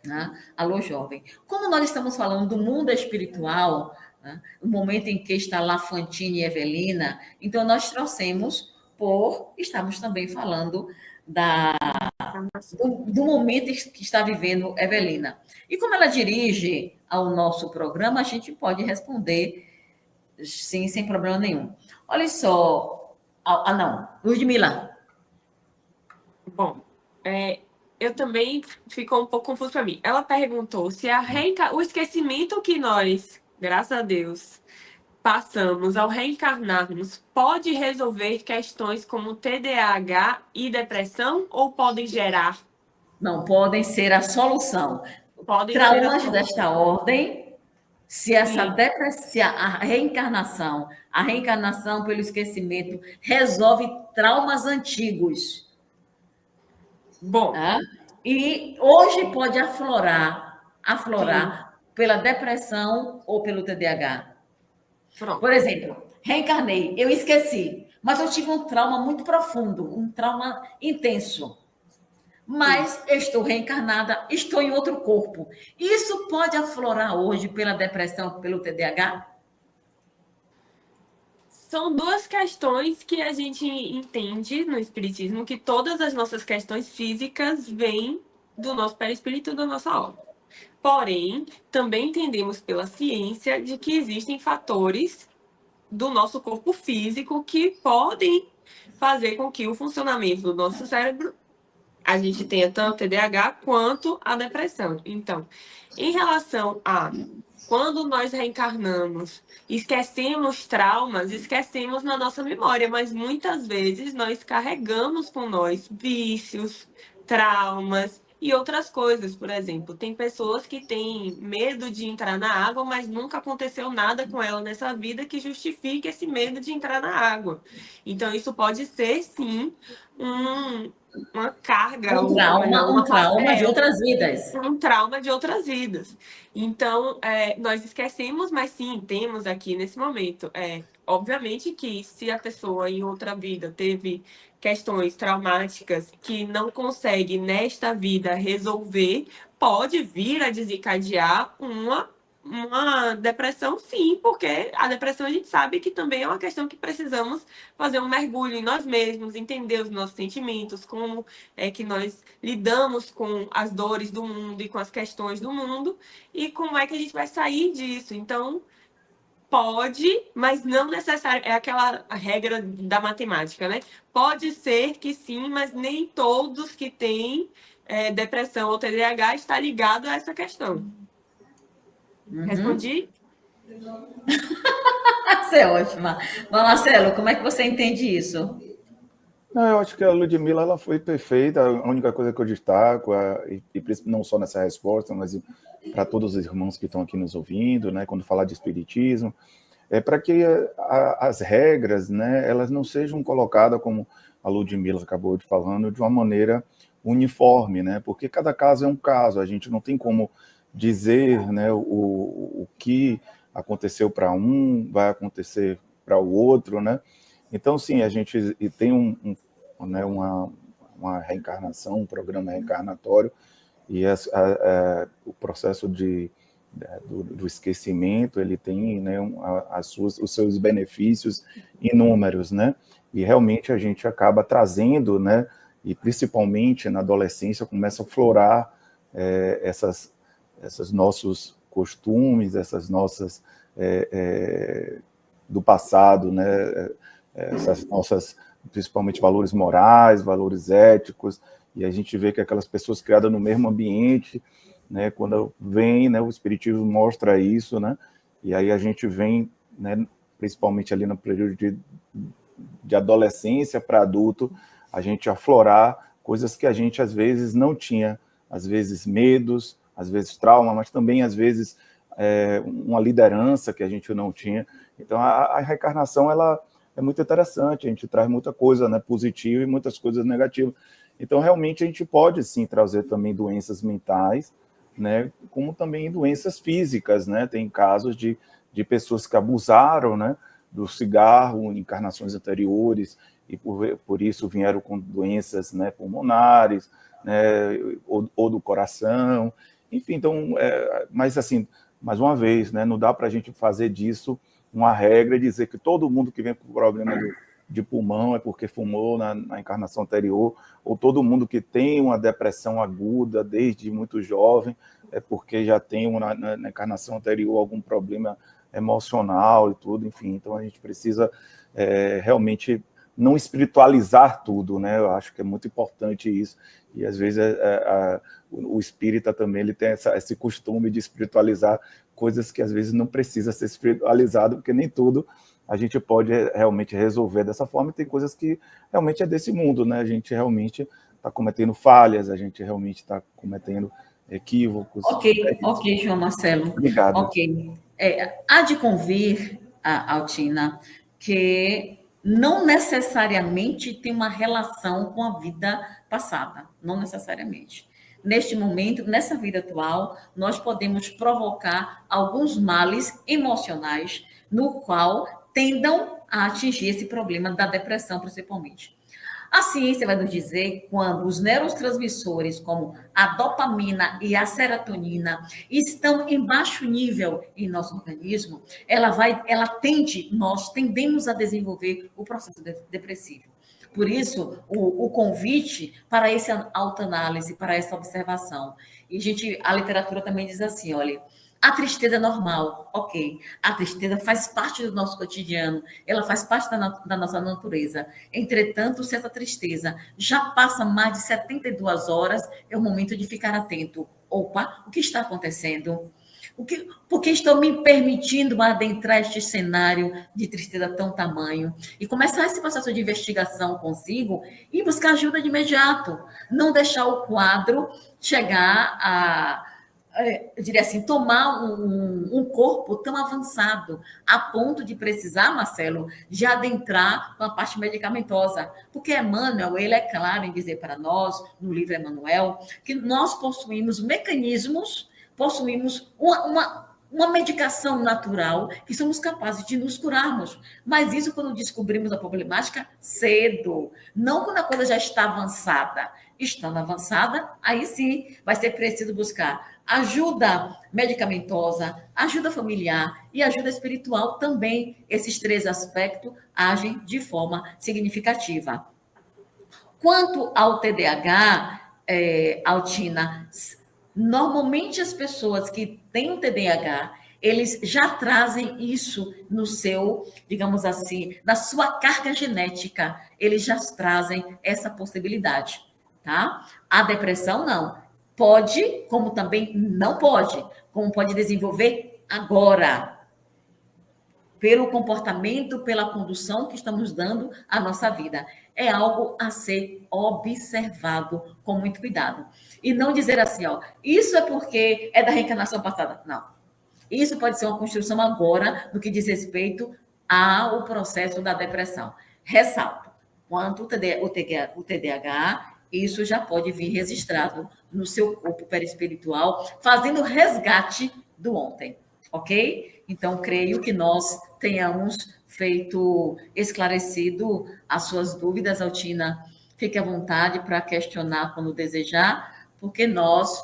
Né? Alô Jovem. Como nós estamos falando do mundo espiritual, né? O momento em que está lá Fantine e Evelina, então nós trouxemos estamos também falando do momento que está vivendo Evelina. E como ela dirige ao nosso programa, a gente pode responder sim, sem problema nenhum. Olha só. Não. Ludmila. Bom, eu também ficou um pouco confuso para mim. Ela perguntou se o esquecimento que nós, graças a Deus, passamos ao reencarnarmos pode resolver questões como TDAH e depressão ou podem gerar? Não, podem ser a solução. Traumas desta ordem, se a reencarnação pelo esquecimento resolve traumas antigos. Bom. E hoje pode aflorar pela depressão ou pelo TDAH. Pronto. Por exemplo, reencarnei, eu esqueci, mas eu tive um trauma muito profundo, um trauma intenso. Mas eu estou reencarnada, estou em outro corpo. Isso pode aflorar hoje pela depressão, pelo TDAH? São duas questões que a gente entende no Espiritismo, que todas as nossas questões físicas vêm do nosso perispírito e da nossa alma. Porém, também entendemos pela ciência de que existem fatores do nosso corpo físico que podem fazer com que o funcionamento do nosso cérebro, a gente tenha tanto TDAH quanto a depressão. Então, em relação a quando nós reencarnamos, esquecemos traumas, esquecemos na nossa memória, mas muitas vezes nós carregamos com nós vícios, traumas e outras coisas. Por exemplo, tem pessoas que têm medo de entrar na água, mas nunca aconteceu nada com ela nessa vida que justifique esse medo de entrar na água. Então, isso pode ser, sim, uma carga. Um trauma de outras vidas. Um trauma de outras vidas. Então, nós esquecemos, mas sim, temos aqui nesse momento. Obviamente que se a pessoa em outra vida teve questões traumáticas que não consegue nesta vida resolver, pode vir a desencadear uma depressão, sim, porque a depressão a gente sabe que também é uma questão que precisamos fazer um mergulho em nós mesmos, entender os nossos sentimentos, como é que nós lidamos com as dores do mundo e com as questões do mundo, e como é que a gente vai sair disso. Então, pode, mas não necessariamente, é aquela regra da matemática, né? Pode ser que sim, mas nem todos que têm depressão ou TDAH está ligado a essa questão. Respondi? Você é ótima. Marcelo, como é que você entende isso? Não, eu acho que a Ludmila ela foi perfeita. A única coisa que eu destaco, e não só nessa resposta, mas para todos os irmãos que estão aqui nos ouvindo, né, quando falar de espiritismo, é para que as regras, né, elas não sejam colocadas, como a Ludmila acabou de falando, de uma maneira uniforme, né, porque cada caso é um caso. A gente não tem como dizer, né, o que aconteceu para um vai acontecer para o outro, né? Então, sim, a gente tem né, uma reencarnação, um programa reencarnatório, e o processo do esquecimento, ele tem, né, os seus benefícios inúmeros, né? E realmente a gente acaba trazendo, né? E principalmente na adolescência começa a florar esses nossos costumes, essas nossas do passado, né? Essas nossas, principalmente valores morais, valores éticos, e a gente vê que aquelas pessoas criadas no mesmo ambiente, né, quando vem, né, o espiritismo mostra isso, né, e aí a gente vem, né, principalmente ali no período de adolescência para adulto, a gente aflorar coisas que a gente às vezes não tinha, às vezes medos, às vezes trauma, mas também às vezes uma liderança que a gente não tinha. Então a reencarnação, ela é muito interessante, a gente traz muita coisa, né, positiva e muitas coisas negativas. Então realmente a gente pode sim trazer também doenças mentais, né, como também doenças físicas, né? Tem casos de pessoas que abusaram, né, do cigarro em encarnações anteriores e por isso vieram com doenças, né, pulmonares, né, ou do coração, enfim. Então, mas assim, mais uma vez, né, não dá para a gente fazer disso uma regra e dizer que todo mundo que vem com problema de pulmão é porque fumou na encarnação anterior, ou todo mundo que tem uma depressão aguda desde muito jovem é porque já tem na encarnação anterior algum problema emocional e tudo, enfim. Então a gente precisa realmente não espiritualizar tudo, né? Eu acho que é muito importante isso, e às vezes o espírita também ele tem esse costume de espiritualizar coisas que às vezes não precisa ser espiritualizado, porque nem tudo a gente pode realmente resolver dessa forma, e tem coisas que realmente é desse mundo, né? A gente realmente está cometendo falhas, a gente realmente está cometendo equívocos. Ok, João Marcelo. Obrigado. Ok. Há de convir, Altina, que não necessariamente tem uma relação com a vida passada, não necessariamente. Neste momento, nessa vida atual, nós podemos provocar alguns males emocionais no qual tendam a atingir esse problema da depressão, principalmente. A ciência vai nos dizer quando os neurotransmissores, como a dopamina e a serotonina, estão em baixo nível em nosso organismo, nós tendemos a desenvolver o processo depressivo. Por isso, o convite para essa autoanálise, para essa observação. E a literatura também diz assim, olha, a tristeza é normal, ok. A tristeza faz parte do nosso cotidiano, ela faz parte da nossa natureza. Entretanto, se essa tristeza já passa mais de 72 horas, é o momento de ficar atento. Opa, o que está acontecendo? Por que estou me permitindo adentrar este cenário de tristeza tão tamanho? E começar esse processo de investigação consigo e buscar ajuda de imediato. Não deixar o quadro chegar eu diria assim, tomar um corpo tão avançado, a ponto de precisar, Marcelo, de adentrar com a parte medicamentosa. Porque Emmanuel, ele é claro em dizer para nós, no livro Emmanuel, que nós possuímos mecanismos, possuímos uma medicação natural que somos capazes de nos curarmos. Mas isso quando descobrimos a problemática cedo, não quando a coisa já está avançada. Estando avançada, aí sim vai ser preciso buscar ajuda medicamentosa, ajuda familiar e ajuda espiritual também. Esses três aspectos agem de forma significativa. Quanto ao TDAH, Altina, normalmente as pessoas que têm um TDAH, eles já trazem isso no seu, digamos assim, na sua carga genética, eles já trazem essa possibilidade, tá? A depressão, não. Pode, como também não pode, como pode desenvolver agora, pelo comportamento, pela condução que estamos dando à nossa vida. É algo a ser observado com muito cuidado. E não dizer assim, ó, isso é porque é da reencarnação passada. Não. Isso pode ser uma construção agora no que diz respeito ao processo da depressão. Ressalto, quanto o TDAH, isso já pode vir registrado no seu corpo perispiritual, fazendo resgate do ontem. ok? Então, creio que nós tenhamos esclarecido as suas dúvidas, Altina. Fique à vontade para questionar quando desejar, porque nós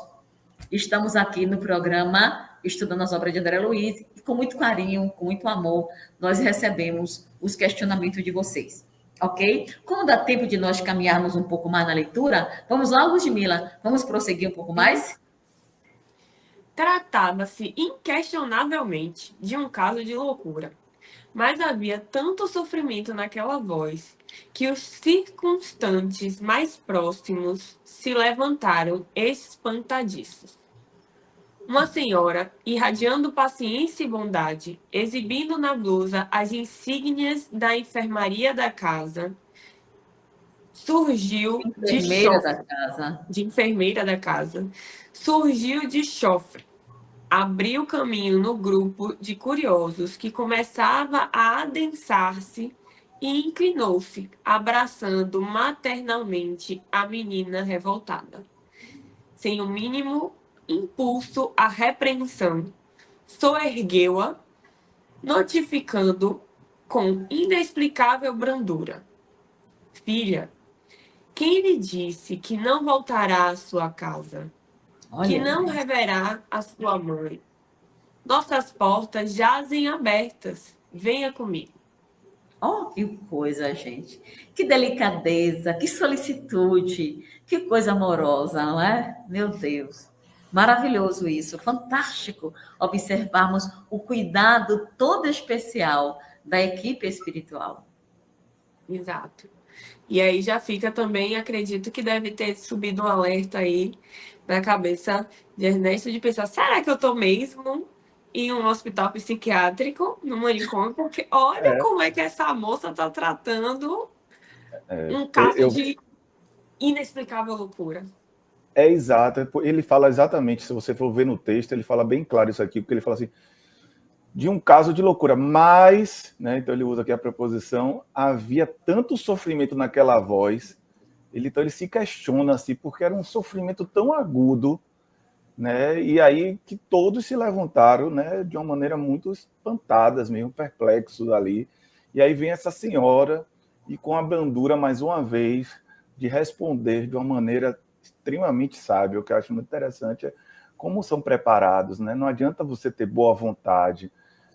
estamos aqui no programa Estudando as Obras de André Luiz, e com muito carinho, com muito amor, nós recebemos os questionamentos de vocês, ok? Como dá tempo de nós caminharmos um pouco mais na leitura, vamos lá, Ludmila, vamos prosseguir um pouco mais? Tratava-se inquestionavelmente de um caso de loucura, mas havia tanto sofrimento naquela voz que os circunstantes mais próximos se levantaram espantadiços. Uma senhora, irradiando paciência e bondade, exibindo na blusa as insígnias da enfermaria da casa, surgiu de chofre. De enfermeira da casa. Surgiu de chofre. Abriu caminho no grupo de curiosos que começava a adensar-se e inclinou-se, abraçando maternalmente a menina revoltada. Sem o mínimo impulso à repreensão, soergueu-a, notificando com inexplicável brandura: Filha, quem lhe disse que não voltará à sua casa? Que não reverá a sua mãe? Nossas portas jazem abertas. Venha comigo. Oh, que coisa, gente. Que delicadeza, que solicitude, que coisa amorosa, não é? Meu Deus. Maravilhoso isso, fantástico observarmos o cuidado todo especial da equipe espiritual. Exato. E aí já fica também, acredito que deve ter subido um alerta aí na cabeça de Ernesto de pensar, será que eu estou mesmo em um hospital psiquiátrico, no manicômio? Porque olha como é que essa moça está tratando um caso de inexplicável loucura. É exato, ele fala exatamente, se você for ver no texto, ele fala bem claro isso aqui, porque ele fala assim, de um caso de loucura, mas, né, então ele usa aqui a preposição, havia tanto sofrimento naquela voz, então ele se questiona assim, porque era um sofrimento tão agudo, né, e aí que todos se levantaram, né, de uma maneira muito espantadas, mesmo perplexos ali, e aí vem essa senhora, e com a brandura, mais uma vez, de responder de uma maneira extremamente sábia. O que eu acho muito interessante é como são preparados, né? Não adianta você ter boa vontade,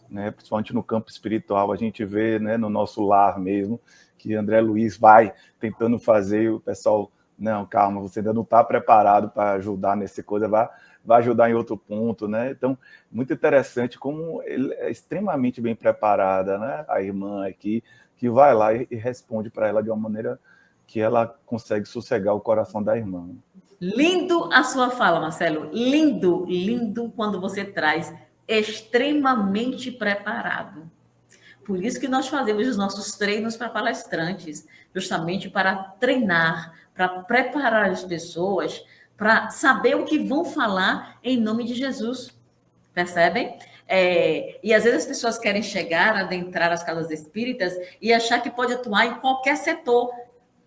né? Principalmente no campo espiritual, a gente vê, né, no nosso lar mesmo, que André Luiz vai tentando fazer, e o pessoal, não, calma, você ainda não está preparado para ajudar nessa coisa, vai ajudar em outro ponto, né? Então, muito interessante como ele é extremamente bem preparada, né? A irmã aqui, que vai lá e responde para ela de uma maneira que ela consegue sossegar o coração da irmã. Lindo a sua fala, Marcelo. Lindo, lindo quando você traz extremamente preparado. Por isso que nós fazemos os nossos treinos para palestrantes, justamente para treinar, para preparar as pessoas para saber o que vão falar em nome de Jesus. Percebem? E às vezes as pessoas querem chegar, adentrar as casas espíritas e achar que pode atuar em qualquer setor.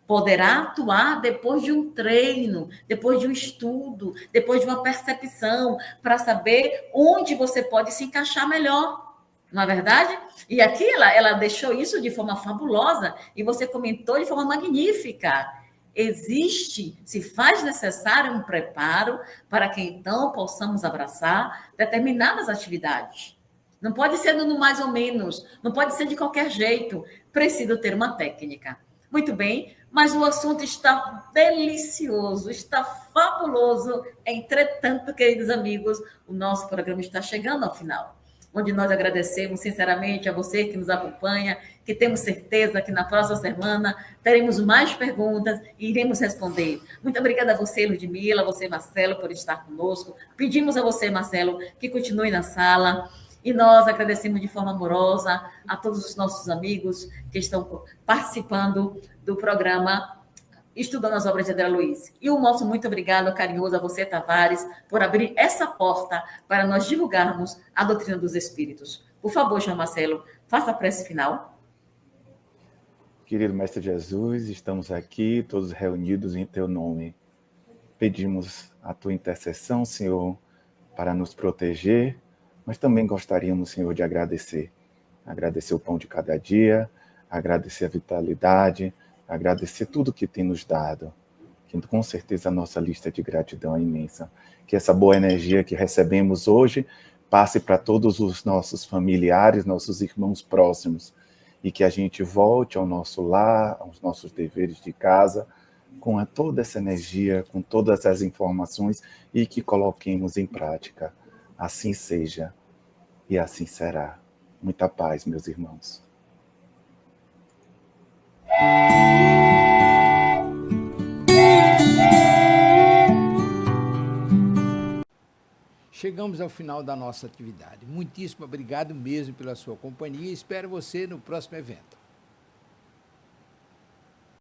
Poderá atuar depois de um treino, depois de um estudo, depois de uma percepção, para saber onde você pode se encaixar melhor. Não é verdade? E aqui ela deixou isso de forma fabulosa e você comentou de forma magnífica. Existe, se faz necessário um preparo para que então possamos abraçar determinadas atividades. Não pode ser no mais ou menos, não pode ser de qualquer jeito, precisa ter uma técnica. Muito bem, mas o assunto está delicioso, está fabuloso. Entretanto, queridos amigos, o nosso programa está chegando ao final, onde nós agradecemos sinceramente a você que nos acompanha, que temos certeza que na próxima semana teremos mais perguntas e iremos responder. Muito obrigada a você, Ludmila, a você, Marcelo, por estar conosco. Pedimos a você, Marcelo, que continue na sala. E nós agradecemos de forma amorosa a todos os nossos amigos que estão participando do programa Estudando as Obras de André Luiz. E o nosso muito obrigado carinhoso a você, Tavares, por abrir essa porta para nós divulgarmos a doutrina dos Espíritos. Por favor, João Marcelo, faça a prece final. Querido Mestre Jesus, estamos aqui todos reunidos em Teu nome. Pedimos a Tua intercessão, Senhor, para nos proteger, mas também gostaríamos, Senhor, de agradecer. Agradecer o pão de cada dia, agradecer a vitalidade, agradecer tudo que tem nos dado. Que com certeza a nossa lista de gratidão é imensa. Que essa boa energia que recebemos hoje passe para todos os nossos familiares, nossos irmãos próximos, e que a gente volte ao nosso lar, aos nossos deveres de casa, com toda essa energia, com todas as informações, e que coloquemos em prática. Assim seja, e assim será. Muita paz, meus irmãos. Chegamos ao final da nossa atividade. Muitíssimo obrigado mesmo pela sua companhia e espero você no próximo evento.